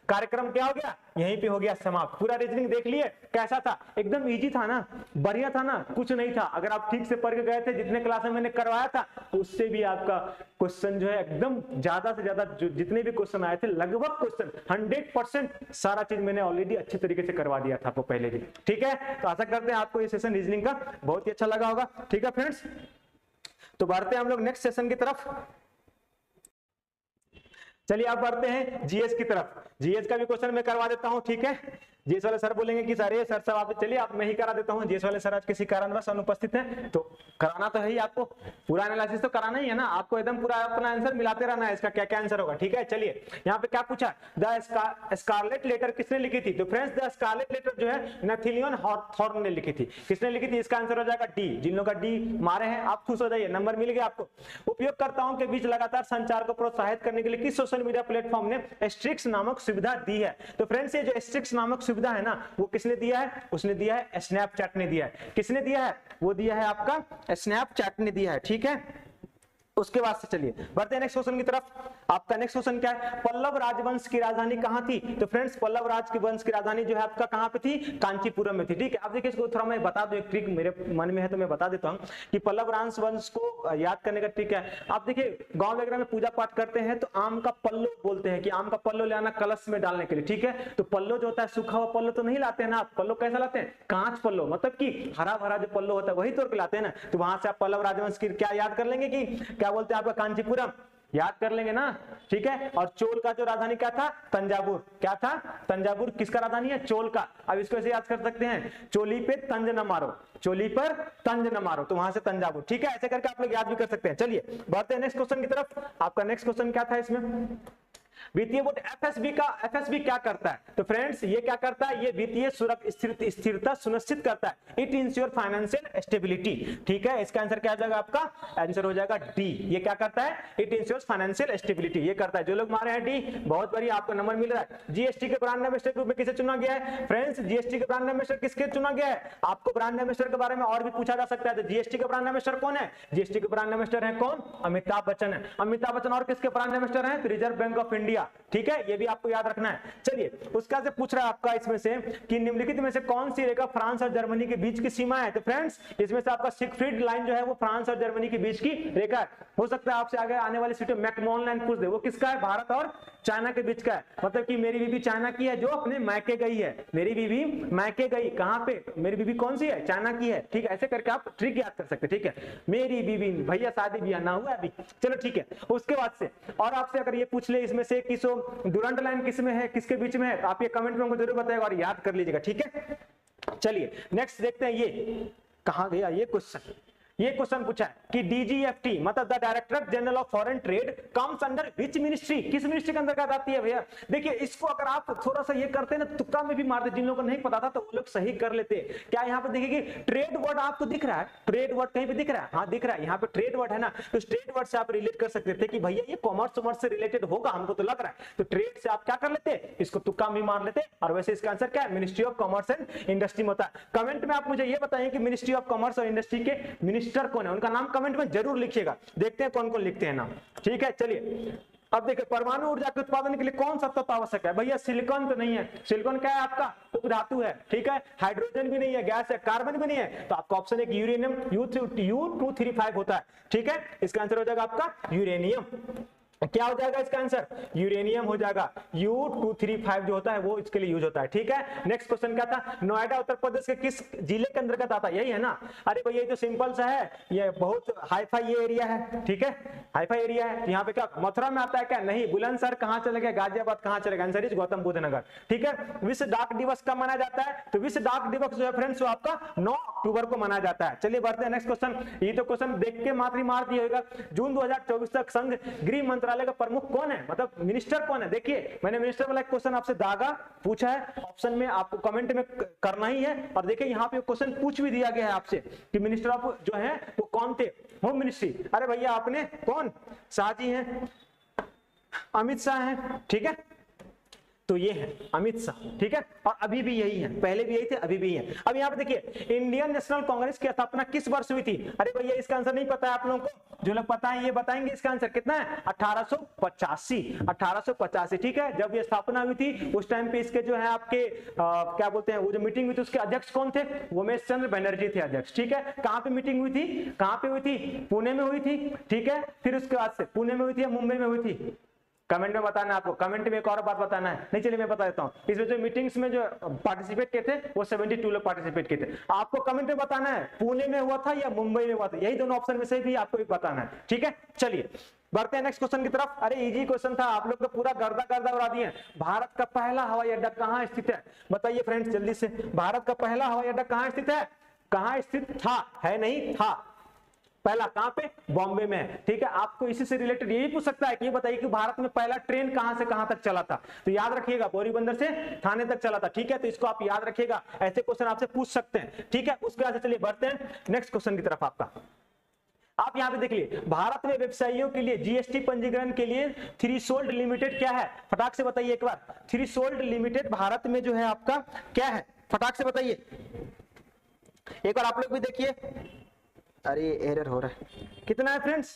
कार्यक्रम क्या हो गया, यहीं पे हो गया समाप्त। पूरा रीजनिंग देख लिए कैसा था, एकदम इजी था ना, बढ़िया था ना, कुछ नहीं था। अगर आप ठीक से पढ़ के गए थे, जितने क्लास में मैंने करवाया था उससे भी आपका क्वेश्चन जो है एकदम ज्यादा से ज्यादा, जितने भी क्वेश्चन आए थे लगभग क्वेश्चन 100% सारा चीज मैंने ऑलरेडी अच्छे तरीके से करवा दिया था आपको पहले भी, ठीक है। तो आशा करते हैं आपको ये सेशन रीजनिंग का बहुत ही अच्छा लगा होगा, ठीक है फ्रेंड्स। तो बढ़ते हैं हम लोग नेक्स्ट सेशन की तरफ। चलिए आप बढ़ते हैं जीएस की तरफ। जीएस का भी क्वेश्चन मैं करवा देता हूं, ठीक है। जीएस वाले सर बोलेंगे कि सर सर सब आप, चलिए आप मैं ही करा देता हूं। जीएस वाले सर आज किसी कारणवश अनुपस्थित हैं, तो कराना तो है ही आपको, पूरा एनालिसिस तो कराना ही है ना आपको, एकदम पूरा अपना आंसर मिलाते रहना है, इसका क्या क्या आंसर होगा, ठीक है। चलिए यहाँ पे क्या पूछा, द स्कारलेट लेटर किसने लिखी थी। तो फ्रेंड्स द स्कारलेट लेटर जो है नेथोलियन हॉथॉर्न ने लिखी थी। किसने लिखी थी, इसका आंसर हो जाएगा डी। जिन लोगों का डी मारे हैं आप खुश हो जाइए, नंबर मिल गया आपको। उपयोगकर्ताओं के बीच लगातार संचार को प्रोत्साहित करने के लिए किस सोशल मीडिया प्लेटफॉर्म ने एस्ट्रिक्स नामक सुविधा दी है। तो फ्रेंड्स ये जो एस्ट्रिक्स नामक सुविधा है ना, वो किसने दिया है, उसने दिया है स्नैपचैट ने दिया है। किसने दिया है, वो दिया है आपका स्नैपचैट ने दिया है, ठीक है। उसके बाद से चलिए बढ़ते हैं नेक्स्ट क्वेश्चन की तरफ। आपका नेक्स्ट क्वेश्चन क्या है, पल्लव राजवंश की राजधानी कहां थी? तो फ्रेंड्स पल्लव वंश की राजधानी जो है आपका कहां पे थी? कांचीपुरम में थी। ठीक है, अब देखिए इसको थोड़ा मैं बता दूं, एक ट्रिक मेरे मन में है तो मैं बता देता हूं कि पल्लव राजवंश को याद करने का ट्रिक है। आप देखिए गांव वगैरह में पूजा पाठ करते हैं तो आम का पल्लो बोलते हैं कि आम का पल्लो ले आना कलश में डालने के लिए। ठीक है, तो पल्लो जो होता है सूखा हुआ पल्लो तो नहीं लाते हैं ना आप, पल्लो कैसा लाते हैं? कांच पल्लो, मतलब कि हरा भरा जो पल्लो होता है वही तोड़ के लाते हैं ना। तो वहां से आप पल्लव राजवंश की क्या याद कर लेंगे कि क्या बोलते हैं आपका कांचीपुरम याद कर लेंगे ना। ठीक है, और चोल का जो राजधानी क्या था? तंजावुर। क्या था? तंजावुर। किसका राजधानी है? चोल का। अब इसको ऐसे याद कर सकते हैं, चोली पे तंज न मारो, चोली पर तंज न मारो, तो वहां से तंजावुर। ठीक है, ऐसे करके आप लोग याद भी कर सकते हैं। चलिए बढ़ते हैं नेक्स्ट क्वेश्चन की तरफ। आपका नेक्स्ट क्वेश्चन क्या था इसमें? वित्तीय बोर्ड एफएसबी का, एफएसबी क्या करता है? तो फ्रेंड्स ये क्या करता है? ये वित्तीय स्थिरता सुनिश्चित करता है। It ensure financial stability. ठीक है, इसका आंसर क्या आ जाएगा आपका? आंसर हो जाएगा डी। ये क्या करता है? इट इंश्योर्स फाइनेंशियल स्टेबिलिटी, ये करता है। जो लोग मारे हैं डी, बहुत बढ़िया, आपको नंबर मिल रहा है। जीएसटी के ब्रांड एम्बेसडर के रूप में किसे चुना गया है? फ्रेंड्स जीएसटी के ब्रांड एम्बेसडर किसके चुना गया है? आपको ब्रांड एम्बेसडर के बारे में और भी पूछा जा सकता है। तो जीएसटी के ब्रांड एम्बेसडर कौन है? जीएसटी के ब्रांड एम्बेसडर है कौन? अमिताभ बच्चन है। अमिताभ बच्चन और किसके ब्रांड एम्बेसडर है? Reserve bank of India. ठीक है, ये भी आपको याद रखना है। चलिए उसका से पूछ रहा है आपका इसमें से कि निम्नलिखित में से कौन सी रेखा फ्रांस और जर्मनी के बीच की सीमा है? तो फ्रेंड्स इसमें से आपका सिगफ्रीड लाइन जो है वो फ्रांस और जर्मनी के बीच की रेखा है। हो सकता है आपसे आगे आने वाली सीट में मैकमोहन लाइन पूछ दे, वो किसका है? भारत और चाइना के बीच का है। मतलब कि मेरी बीबी चाइना की है जो अपने मायके गई है, मेरी बीबी मायके गई, कहां पे? मेरी बीबी कौन सी है? चाइना की है। ठीक है, ऐसे करके आप ट्रिक याद कर सकते हैं। ठीक है, मेरी बीबी, भैया शादी ब्याह ना हुआ अभी। चलो ठीक है, उसके बाद से और आपसे अगर ये पूछ ले इसमें से कि सो डुरंट लाइन किसमें है, किसके बीच में है, तो आप ये कमेंट में हमको जरूर बताइएगा और याद कर लीजिएगा। ठीक है, चलिए नेक्स्ट देखते हैं, ये कहां गया ये क्वेश्चन। ये क्वेश्चन पूछा है कि डीजीएफटी मतलब the directorate general of foreign trade comes under which ministry? किस मिनिस्ट्री के अंदर आती है भैया? देखिए इसको अगर आप थोड़ा सा ये करते हैं ना, तुक्का में भी मारते, जिन लोगों को नहीं पता था तो वो लोग सही कर लेते। क्या यहाँ पे देखिए कि ट्रेड वर्ड आपको दिख रहा है? ट्रेड वर्ड कहीं पे दिख रहा है? हाँ दिख रहा है, यहाँ पे ट्रेड वर्ड है ना। तो ट्रेड वर्ड से आप रिलेट कर सकते थे कि भैया ये कॉमर्स से रिलेटेड होगा, हमको तो लग रहा है। तो ट्रेड से आप क्या कर लेते? इसको तुक्का में मार लेते। और वैसे इसका आंसर क्या है? Ministry of commerce and industry में होता है। कमेंट में आप मुझे ये बताइए कि मिनिस्ट्री ऑफ कॉमर्स और इंडस्ट्री के मिनिस्टर कौन है, उनका नाम कमेंट में जरूर लिखिएगा। देखते हैं कौन कौन लिखते हैं नाम। ठीक है, चलिए अब देखिए परमाणु ऊर्जा के उत्पादन के लिए कौन सा तत्व आवश्यक है? भैया सिलिकॉन तो नहीं है। सिलिकॉन क्या है आपका? उपधातु है। ठीक है, हाइड्रोजन भी नहीं है, गैस है, कार्बन भी नहीं है। तो आपका ऑप्शन एक यूरेनियम U235 होता है। ठीक है, इसका आंसर हो जाएगा आपका यूरेनियम। क्या हो जाएगा इसका आंसर? यूरेनियम हो जाएगा। U235 जो होता है वो इसके लिए यूज होता है। ठीक है, नेक्स्ट क्वेश्चन क्या था? नोएडा उत्तर प्रदेश के किस जिले के अंतर्गत आता है? यही है ना। अरे भैया ये तो सिंपल सा है, ये बहुत हाईफाई ये एरिया है। ठीक है, हाईफाई एरिया है। यहाँ पे क्या मथुरा में आता है क्या? नहीं। बुलंदशहर कहाँ चले गए? गाजियाबाद कहाँ चले गए? आंसर इज गौतम बुद्ध नगर। ठीक है, विश्व डाक दिवस कब मनाया जाता है? तो विश्व डाक दिवस जो है फ्रेंड्स वो आपका 9 अक्टूबर को मनाया जाता है। चलिए बढ़ते हैं नेक्स्ट क्वेश्चन। ये तो क्वेश्चन देख के मात्र मार दिया होगा। जून 2024 तक संघ गृह मंत्रालय का प्रमुख कौन है, मतलब मिनिस्टर कौन है? देखिए मैंने मिनिस्टर वाला क्वेश्चन आपसे दागा पूछा है, ऑप्शन में आपको कमेंट में करना ही है। और देखिए यहाँ पे क्वेश्चन पूछ भी दिया गया है आपसे कि मिनिस्टर ऑफ जो है वो कौन थे? Home ministry. अरे भैया आपने कौन? शाह जी हैं, अमित शाह हैं। ठीक है, तो ये है अमित शाह। ठीक है, और अभी भी यही है, पहले भी यही थे, अभी भी है। अब यहाँ पे देखिए इंडियन नेशनल कांग्रेस की स्थापना किस वर्ष हुई थी? अरे भैया इसका आंसर नहीं पता है आप लोगों को? जो लोग पता है ये बताएंगे। इसका आंसर कितना है? 1885। 1885। ठीक है, जब ये स्थापना हुई थी उस टाइम पे इसके जो है आपके क्या बोलते हैं, वो जो मीटिंग हुई थी उसके अध्यक्ष कौन थे? उमेश चंद्र बनर्जी थे अध्यक्ष। ठीक है, कहाँ पे मीटिंग हुई थी? कहाँ पे हुई थी? पुणे में हुई थी। ठीक है, फिर उसके बाद से पुणे में हुई थी या मुंबई में हुई थी? कमेंट में बताना आपको। कमेंट में एक और बात बताना है। नहीं चलिए मैं बता देता हूँ। इसमें जो मीटिंग्स में जो पार्टिसिपेट किए थे वो 72 लोग पार्टिसिपेट किए थे। आपको कमेंट में बताना है पुणे में हुआ था या मुंबई में हुआ था, यही दोनों ऑप्शन में से भी आपको एक बताना है। ठीक है, चलिए बढ़ते हैं नेक्स्ट क्वेश्चन की तरफ। अरे इजी क्वेश्चन था, आप लोग तो पूरा गर्दा उड़ा दिए। भारत का पहला हवाई अड्डा कहाँ स्थित है? बताइए फ्रेंड्स जल्दी से। भारत का पहला हवाई अड्डा कहाँ स्थित है? कहाँ स्थित था? है नहीं था, पहला कहां पे? बॉम्बे में है। ठीक है, आपको इसी से रिलेटेड यही पूछ सकता है कि ये बताइए कि भारत में पहला ट्रेन कहां से कहां तक चला था? तो याद रखिएगा बोरीबंदर से थाने तक चला था। ठीक है, तो इसको आप याद रखिएगा, ऐसे क्वेश्चन आपसे पूछ सकते हैं। ठीक है, उसके बाद चलिए बढ़ते हैं नेक्स्ट क्वेश्चन की तरफ। आपका आप यहां पे देख लिए, भारत में व्यवसायियों के लिए जीएसटी पंजीकरण के लिए थ्रेशोल्ड लिमिटेड क्या है? फटाक से बताइए एक बार। थ्रेशोल्ड लिमिटेड भारत में जो है आपका क्या है? फटाक से बताइए एक बार। आप लोग भी देखिए। अरे एरर हो रहा है। कितना है फ्रेंड्स?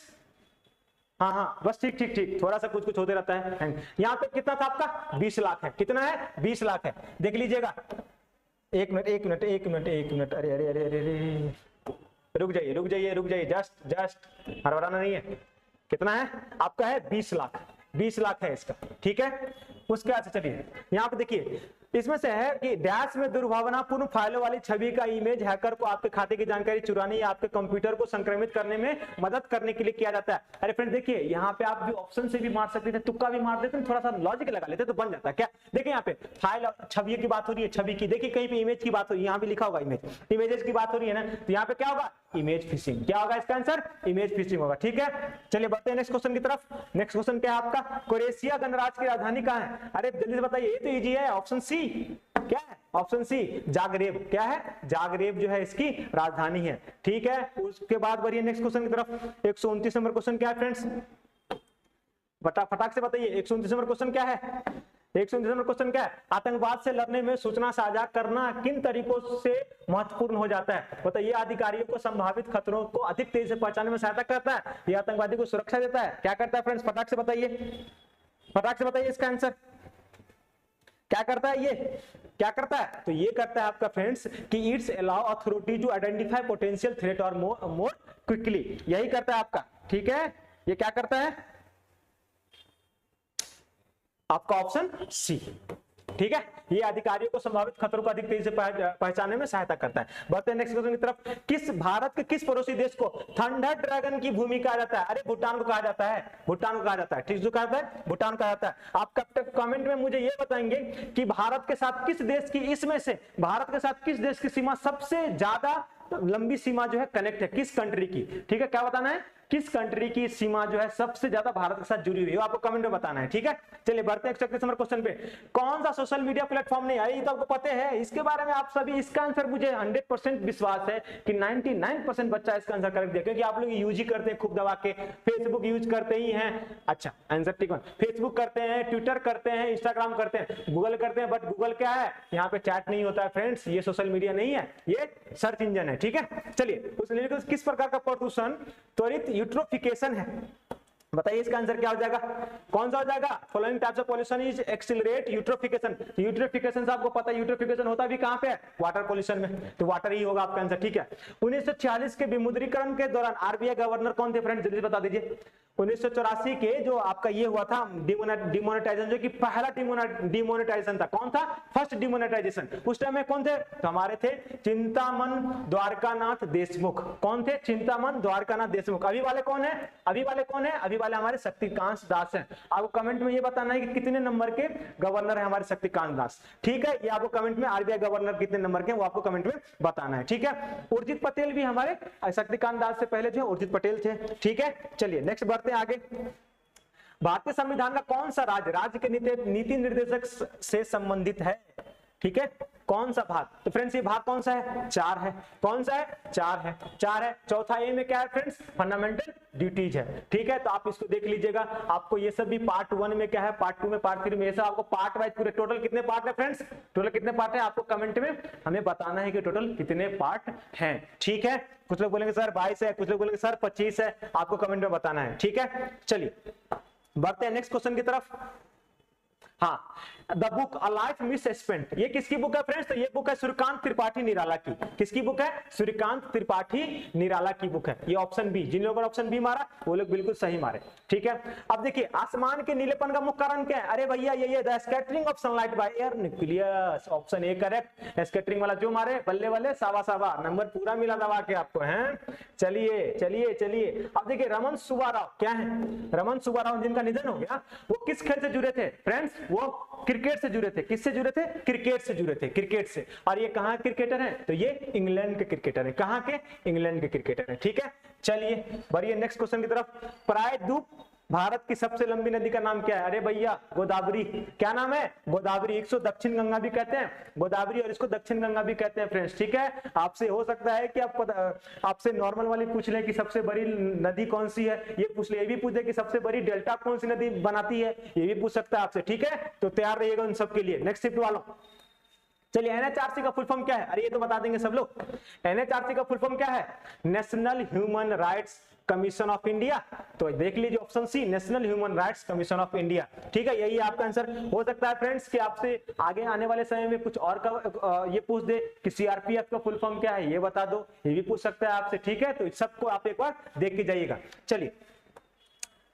हाँ हाँ बस ठीक ठीक ठीक, थोड़ा सा कुछ कुछ होते रहता है। यहाँ पे कितना था आपका 20 लाख है, कितना है 20 लाख है, देख लीजिएगा। एक मिनट एक मिनट एक मिनट एक मिनट, अरे अरे अरे अरे अरे, रुक जाइए रुक जाइए रुक जाइए, जस्ट जस्ट हड़बड़ाना नहीं है। कितना है आपका है 20 लाख, 20 लाख है इसका, ठीक है। उसके बाद चलिए यहाँ पे देखिए, इसमें से है कि डैश में दुर्भावनापूर्ण फाइलों वाली छवि का इमेज हैकर को आपके खाते की जानकारी चुराने या आपके कंप्यूटर को संक्रमित करने में मदद करने के लिए किया जाता है। अरे फ्रेंड देखिए, यहाँ पे आप भी ऑप्शन से भी मार सकते थे, तुक्का भी मार देते, थोड़ा सा लॉजिक लगा लेते तो बन जाता है क्या। देखिए यहाँ पे फाइल छवि की बात हो रही है, छवि की, देखिए कहीं पे इमेज की बात हो रही है, यहाँ भी लिखा होगा इमेज, इमेजेस की बात हो रही है ना, तो यहाँ पे क्या होगा इमेज फिशिंग, क्या होगा इसका आंसर इमेज फिशिंग होगा, ठीक है। चलिए बढ़ते हैं नेक्स्ट क्वेश्चन की तरफ। नेक्स्ट क्वेश्चन क्या है आपका, क्रोएशिया गणराज्य की राजधानी कहाँ है। अरे जल्दी से बताइए, ये तो इजी है, ऑप्शन सी, क्या है ऑप्शन सी जागरेब, क्या है जागरेब जो है इसकी राजधानी है, ठीक है। उसके बाद बढ़िए नेक्स्ट क्वेश्चन की तरफ। 129 नंबर क्वेश्चन क्या है फ्रेंड्स, फटाक से बताइए 129 नंबर क्वेश्चन क्या है। 129 नंबर क्वेश्चन क्या है, आतंकवाद से लड़ने में सूचना साझा करना किन तरीकों से महत्वपूर्ण हो जाता है। बताइए अधिकारियों को संभावित खतरों को अधिक तेजी से पहचानने में सहायता करता है, यह आतंकवादी को सुरक्षा देता है, क्या करता है फ्रेंड्स, फटाक से बताइए, फटाक से बताइए इसका आंसर क्या करता है, ये क्या करता है, तो ये करता है आपका फ्रेंड्स कि it's allow authority to identify potential threat और मोर क्विकली, यही करता है आपका, ठीक है। ये क्या करता है आपका ऑप्शन सी, ठीक है। ये अधिकारियों को संभावित खतरों को अधिक तेजी से पहचानने में सहायता करता है। बढ़ते हैं नेक्स्ट क्वेश्चन की तरफ। किस भारत के किस पड़ोसी देश को थंडर ड्रैगन की भूमि कहा जाता है। अरे भूटान को कहा जाता है, भूटान को कहा जाता है, ठीक, जो कहा जाता है भूटान कहा जाता है। आप कब तक कमेंट में मुझे ये बताएंगे कि भारत के साथ किस देश की, इसमें से भारत के साथ किस देश की सीमा सबसे ज्यादा लंबी सीमा जो है कनेक्ट है, किस कंट्री की, ठीक है, क्या बताना है, किस कंट्री की सीमा जो है सबसे ज्यादा भारत के साथ जुड़ी हुई है, आपको कमेंट में बताना है, ठीक है। चलिए बढ़ते हैं 31 नंबर क्वेश्चन पे। कौन सा सोशल मीडिया प्लेटफॉर्म नहीं है, ये तो आपको पता है, इसके बारे में आप सभी, इसका आंसर मुझे 100% विश्वास है कि 99% बच्चा इसका आंसर करेक्ट दिया, क्योंकि आप लोग यूज ही करते हैं खूब दबा के, फेसबुक यूज करते ही हैं, अच्छा आंसर ठीक है, फेसबुक करते हैं, ट्विटर करते हैं, इंस्टाग्राम करते हैं, गूगल करते हैं, बट गूगल क्या है, यहाँ पे चैट नहीं होता है फ्रेंड्स, ये सोशल मीडिया नहीं है, ये सर्च इंजन है, ठीक है। चलिए उस किस प्रकार का प्रदूषण त्वरित यूट्रोफिकेशन है, बताइए इसका आंसर क्या हो जाएगा, कौन सा हो जाएगा। Following types of pollution is accelerate eutrophication, eutrophication से आपको पता है यूट्रोफिकेशन होता भी कहां पे है, वाटर पॉल्यूशन में, तो वाटर ही होगा आपका आंसर, ठीक है। 1946 के विमुद्रीकरण के दौरान आरबीआई गवर्नर कौन थे फ्रेंड, जल्दी बता दीजिए। 1984 के जो आपका ये हुआ था डिमोनेटाइजेशन, जो कि पहला डिमोनेटाइजेशन था, कौन था, फर्स्ट डिमोनेटाइजेशन, उस टाइम में कौन थे, तो हमारे थे चिंतामन द्वारकानाथ देशमुख, कौन थे, चिंतामन द्वारकानाथ देशमुख। अभी वाले कौन है, अभी वाले कौन है, अभी वाले हमारे शक्तिकांत दास हैं। आपको कमेंट में ये बताना है कि कितने नंबर के गवर्नर है हमारे शक्तिकांत दास, ठीक है, ये आपको कमेंट में, आरबीआई गवर्नर कितने नंबर के वो आपको कमेंट में बताना है, ठीक है। उर्जित पटेल भी हमारे शक्तिकांत दास से पहले जो उर्जित पटेल थे, ठीक है। चलिए नेक्स्ट बढ़ते हैं आगे। भारतीय संविधान का कौन सा राज्य के नीति निर्देशक से संबंधित है, ठीक है, कौन सा भाग, तो फ्रेंड्स ये भाग कौन सा है, 4 है, कौन सा है, 4 है, 4 है। चौथा ए में क्या है फ्रेंड्स, फंडामेंटल ड्यूटीज है, ठीक है, तो आप इसको देख लीजिएगा, आपको ये सब भी पार्ट 1 में क्या है, पार्ट 2 में, पार्ट 3 में, ये सब आपको पार्ट वाइज पूरे, टोटल कितने पार्ट है फ्रेंड्स, टोटल कितने पार्ट है, आपको कमेंट में हमें बताना है कि टोटल कितने पार्ट हैं, ठीक है। कुछ लोग बोलेंगे सर 22 है, कुछ लोग बोलेंगे सर 25 है, आपको कमेंट में बताना है, ठीक है। चलिए बढ़ते हैं नेक्स्ट क्वेश्चन की तरफ। हाँ, the book a life miss spent, ये किसकी बुक है फ्रेंड्स, तो ये बुक है सूर्यकांत त्रिपाठी निराला की, किसकी बुक है, सूर्यकांत त्रिपाठी निराला की बुक है। ये ऑप्शन बी, जिन लोगों ने ऑप्शन बी मारा वो लोग बिल्कुल सही मारे, ठीक है। अब देखिए आसमान के नीलेपन का मुख्य कारण क्या है, अरे भैया ये the scattering of sunlight by air nucleus, option A correct. Scattering वाला जो मारे बल्ले बल्ले सावा सावा, नंबर पूरा मिला दबा के आपको हैं। चलिए चलिए चलिए, अब देखिए रमन सुब्बाराव क्या है, रमन सुब्बाराव जिनका निधन हो गया, वो किस खेल से जुड़े थे फ्रेंड्स, वो क्रिकेट से जुड़े थे, किससे जुड़े थे, क्रिकेट से जुड़े थे, क्रिकेट से। और ये कहां क्रिकेटर है, तो ये इंग्लैंड के क्रिकेटर है, कहां के, इंग्लैंड के क्रिकेटर है, ठीक है। चलिए बढ़िए नेक्स्ट क्वेश्चन की तरफ। प्रायद्वीप भारत की सबसे लंबी नदी का नाम क्या है, अरे भैया गोदावरी, क्या नाम है, गोदावरी। इसको दक्षिण गंगा भी कहते हैं, गोदावरी, और इसको दक्षिण गंगा भी कहते हैं फ्रेंड्स, ठीक है। आपसे हो सकता है कि आपसे नॉर्मल वाली पूछ ले कि सबसे बड़ी नदी कौन सी है, ये पूछ ले, ये भी पूछ ले कि सबसे बड़ी डेल्टा कौन सी नदी बनाती है, ये भी पूछ सकता है आपसे, ठीक है। तो तैयार रहिएगा उन सबके लिए। नेक्स्ट शिफ्ट वालों, चलिए एनएचआरसी का फुल फॉर्म क्या है, अरे ये तो बता देंगे सब लोग। एनएचआरसी का फुल फॉर्म क्या है, National Human Rights Commission of India, तो देख लीजिए option C National Human Rights Commission of India. ठीक है, यही आपका आंसर हो सकता है फ्रेंड्स कि आपसे आगे आने वाले समय में कुछ और का ये पूछ दे कि सीआरपीएफ का फुल फॉर्म क्या है, ये बता दो, ये भी पूछ सकता है आपसे। ठीक है, तो सबको आप एक बार देख के जाइएगा। चलिए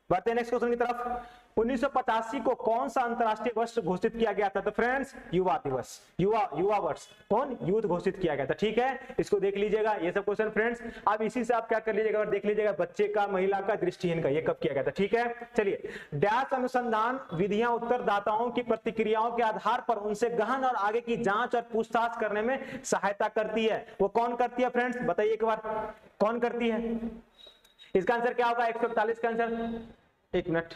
बढ़ते हैं नेक्स्ट क्वेश्चन की तरफ। 1985 को कौन सा अंतरराष्ट्रीय वर्ष घोषित किया गया था? तो फ्रेंड्स युवा दिवस, युवा वर्ष, कौन यूथ घोषित किया गया था। ठीक है, इसको देख लीजिएगा ये सब क्वेश्चन फ्रेंड्स। अब इसी से आप क्या कर लीजिएगा और देख लीजिएगा बच्चे का, महिला का, दृष्टिहीन का, ये कब किया गया था। ठीक है, चलिए डैश अनुसंधान विधियां उत्तरदाताओं की प्रतिक्रियाओं के आधार पर उनसे गहन और आगे की जांच और पूछताछ करने में सहायता करती है। वो कौन करती है फ्रेंड्स, बताइए एक बार, कौन करती है? इसका आंसर क्या होगा? 141 का आंसर, एक मिनट।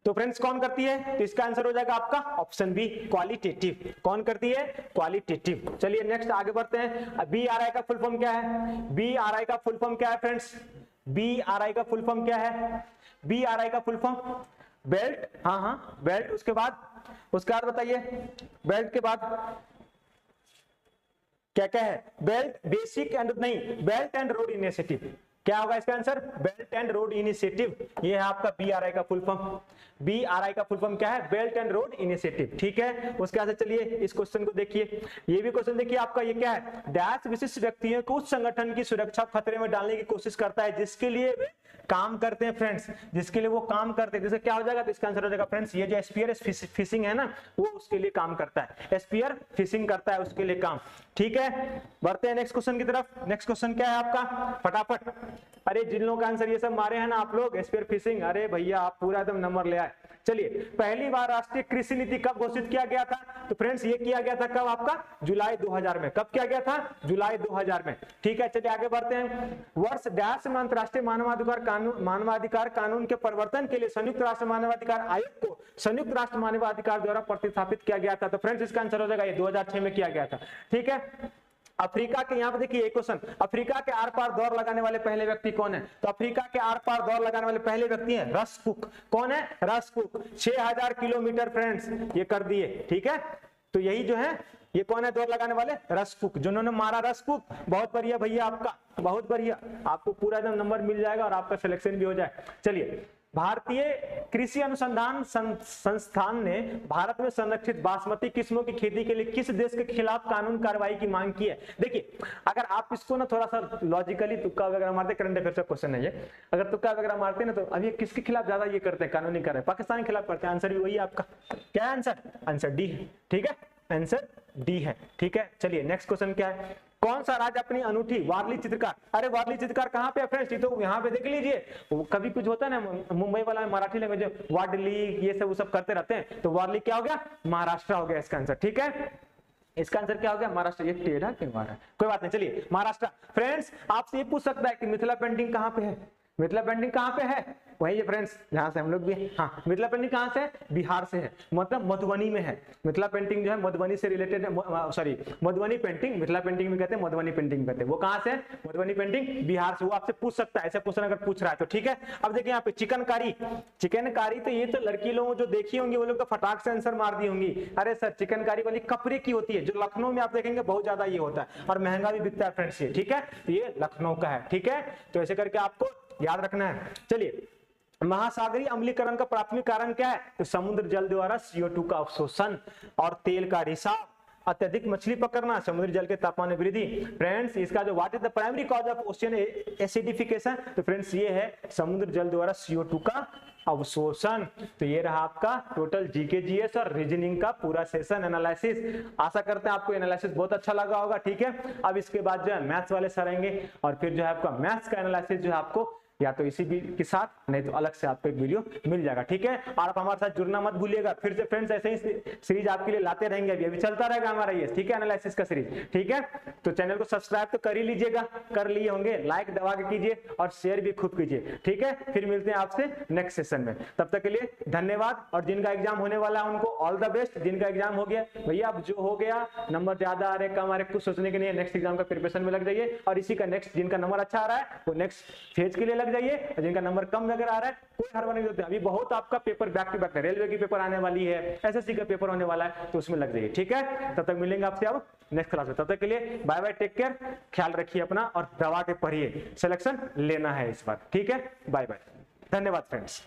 तो फ्रेंड्स कौन करती है? तो इसका आंसर हो जाएगा आपका ऑप्शन बी, क्वालिटेटिव। कौन करती है? क्वालिटेटिव। चलिए नेक्स्ट आगे बढ़ते हैं। बीआरआई का फुल फॉर्म क्या है? बीआरआई का फुल फॉर्म क्या है फ्रेंड्स? बीआरआई का फुल फॉर्म क्या है? बीआरआई का फुल फॉर्म बेल्ट, हाँ बेल्ट, उसके बाद बताइए, बेल्ट के बाद क्या क्या है? बेल्ट बेसिक एंड, नहीं, बेल्ट एंड रोड इनिशिएटिव। क्या होगा इसका answer? Belt and road initiative. ये है आपका बीआरआई का फुल फॉर्म। बीआरआई का फुल फॉर्म क्या है? Belt and road initiative. ठीक है, उसके बाद चलिए इस क्वेश्चन को देखिए। ये भी क्वेश्चन देखिए आपका, ये क्या है? डैश विशिष्ट व्यक्तियों को उस संगठन की सुरक्षा खतरे में डालने की कोशिश करता है जिसके लिए वे काम करते हैं फ्रेंड्स, जिसके लिए वो काम करते हैं। जैसे क्या हो जाएगा? तो इसका आंसर हो जाएगा फ्रेंड्स, ये जो स्पीयर फिशिंग है ना, वो उसके लिए काम करता है। स्पीयर फिशिंग करता है, उसके लिए काम। ठीक है, बढ़ते हैं नेक्स्ट क्वेश्चन की तरफ। नेक्स्ट क्वेश्चन क्या है आपका? फटाफट, अरे जिन लोगों का आंसर ये सब मारे हैं ना आप लोग, स्पीयर फिशिंग, अरे भैया आप पूरा एकदम नंबर ले आए। चलिए, पहली बार राष्ट्रीय कृषि नीति कब घोषित किया गया था? तो फ्रेंड्स ये किया गया था कब? आपका जुलाई 2000 में। कब किया गया था? जुलाई 2000 में। ठीक है, चलिए आगे बढ़ते हैं। वर्ष डैश में अंतरराष्ट्रीय मानवाधिकार कानून के परिवर्तन के लिए संयुक्त राष्ट्र मानवाधिकार आयोग को संयुक्त राष्ट्र मानवाधिकार द्वारा प्रतिस्थापित किया गया था। तो फ्रेंड्स इसका आंसर हो जाएगा ये 2006 में किया गया था। ठीक है, अफ्रीका के, यहाँ पे देखिए एक क्वेश्चन, अफ्रीका के आर पार दौड़ लगाने वाले पहले व्यक्ति कौन है? तो अफ्रीका के आर पार दौड़ लगाने वाले पहले व्यक्ति हैं रस कुक। कौन है? रस कुक। 6000 किलोमीटर फ्रेंड्स ये कर दिए। ठीक है, तो यही जो है, ये कौन है दौड़ लगाने वाले? रस कुक, जिन्होंने मारा रस कुक। बहुत बढ़िया भैया, आपका बहुत बढ़िया, आपको पूरा एकदम नंबर मिल जाएगा और आपका सिलेक्शन भी हो जाए। चलिए, भारतीय कृषि अनुसंधान संस्थान ने भारत में संरक्षित बासमती किस्मों की खेती के लिए किस देश के खिलाफ कानून कार्रवाई की मांग की है? देखिए, अगर आप इसको ना थोड़ा सा लॉजिकली तुक्का वगैरह मारते, करंट अफेयर का क्वेश्चन है ये, अगर तुक्का वगैरह मारते ना, तो अभी किसके खिलाफ ज्यादा ये करते हैं, कानूनी कर रहे हैं? पाकिस्तान के खिलाफ करते हैं। आंसर भी वही है आपका। क्या है आंसर? आंसर डी है। ठीक है, आंसर डी है। ठीक है, चलिए नेक्स्ट क्वेश्चन क्या है? कौन सा राज्य अपनी अनूठी वारली चित्रकार, अरे वारली चित्रकार कहाँ पे है फ्रेंड्स? ये तो यहाँ पे देख लीजिए, कभी कुछ होता है ना मुंबई वाला में मराठी लैंग्वेज, वाडली ये सब वो सब करते रहते हैं, तो वारली क्या हो गया? महाराष्ट्र हो गया इसका आंसर। ठीक है, इसका आंसर क्या हो गया? महाराष्ट्र। ये टेढ़ा क्यों आ रहा है? कोई बात नहीं, चलिए महाराष्ट्र। फ्रेंड्स आपसे ये पूछ सकता है कि मिथिला पेंटिंग कहाँ पे है? मिथिला पेंटिंग कहाँ पे है? वही है फ्रेंड्स, जहां से हम लोग भी हैं। हाँ, मिथिला पेंटिंग कहाँ से है? बिहार से है, मतलब मधुबनी में है। मिथिला पेंटिंग जो है मधुबनी से रिलेटेड है, sorry Madhubani painting, Mithila painting में कहते हैं, मधुबनी पेंटिंग कहते हैं। वो कहाँ से है? मधुबनी पेंटिंग बिहार से। वो आपसे पूछ सकता है, ऐसे क्वेश्चन अगर पूछ रहा है तो। ठीक है, अब देखिए यहाँ पे चिकनकारी, चिकनकारी, तो ये तो लड़की लोग जो देखी होंगी वो लोग तो फटाक से आंसर मार दी होंगी। अरे सर, चिकनकारी वाली कपड़े की होती है, जो लखनऊ में आप देखेंगे बहुत ज्यादा ये होता है और महंगा भी बिकता है फ्रेंड्स ये। ठीक है, ये लखनऊ का है। ठीक है, तो ऐसे करके आपको याद रखना है। चलिए, महासागरीय अम्लीकरण का प्राथमिक कारण क्या है? तो समुद्र जल द्वारा CO2 का अवशोषण और तेल का रिसाव, अत्यधिक मछली पकड़ना, समुद्री जल के तापमान में वृद्धि। फ्रेंड्स इसका जो what is the primary cause of ocean acidification? तो फ्रेंड्स ये है समुद्र जल द्वारा CO2 का अवशोषण। तो ये रहा आपका टोटल जीके जीएस और रीजनिंग का पूरा सेशन एनालिसिस। आशा करते हैं आपको एनालिसिस बहुत अच्छा लगा होगा। ठीक है, अब इसके बाद जो है मैथ्स वाले सर आएंगे और फिर जो है आपका मैथ्स का एनालिसिस जो है आपको या तो इसी के साथ, नहीं तो अलग से आपको एक वीडियो मिल जाएगा। ठीक है, और आप हमारे साथ जुड़ना मत भूलिएगा। फिर से फ्रेंड्स ऐसे ही सीरीज आपके लिए लाते रहेंगे, अभी चलता रहेगा हमारा ये। ठीक है, एनालिसिस का सीरीज। ठीक है, तो चैनल को सब्सक्राइब तो कर ही लीजिएगा, कर लिए होंगे, लाइक दबा के कीजिए और शेयर भी खूब कीजिए। ठीक है, फिर मिलते हैं आपसे नेक्स्ट सेशन में, तब तक के लिए धन्यवाद। और जिनका एग्जाम होने वाला है उनको ऑल द बेस्ट। जिनका एग्जाम हो गया भैया, अब जो हो गया, नंबर ज्यादा आ रहे कम आ रहे कुछ सोचने के नहीं, नेक्स्ट एग्जाम का प्रिपरेशन में लग जाइए। और इसी का नेक्स्ट जिनका नंबर अच्छा आ रहा है वो नेक्स्ट फेज के लिए लग लग जाइए, और जिनका नंबर कम अगर आ रहा है कोई हरवा नहीं होता। अभी बहुत आपका पेपर बैक टू बैक है, रेलवे की पेपर आने वाली है, एसएससी का पेपर होने वाला है, तो उसमें लग जाइए। ठीक है, तब तक मिलेंगे आपसे अब नेक्स्ट क्लास में। तब तक के लिए बाय बाय, टेक केयर, ख्याल रखिए अपना और दबा के पढ़िए, सिलेक्शन लेना है इस बार। ठीक है, बाय बाय, धन्यवाद फ्रेंड्स।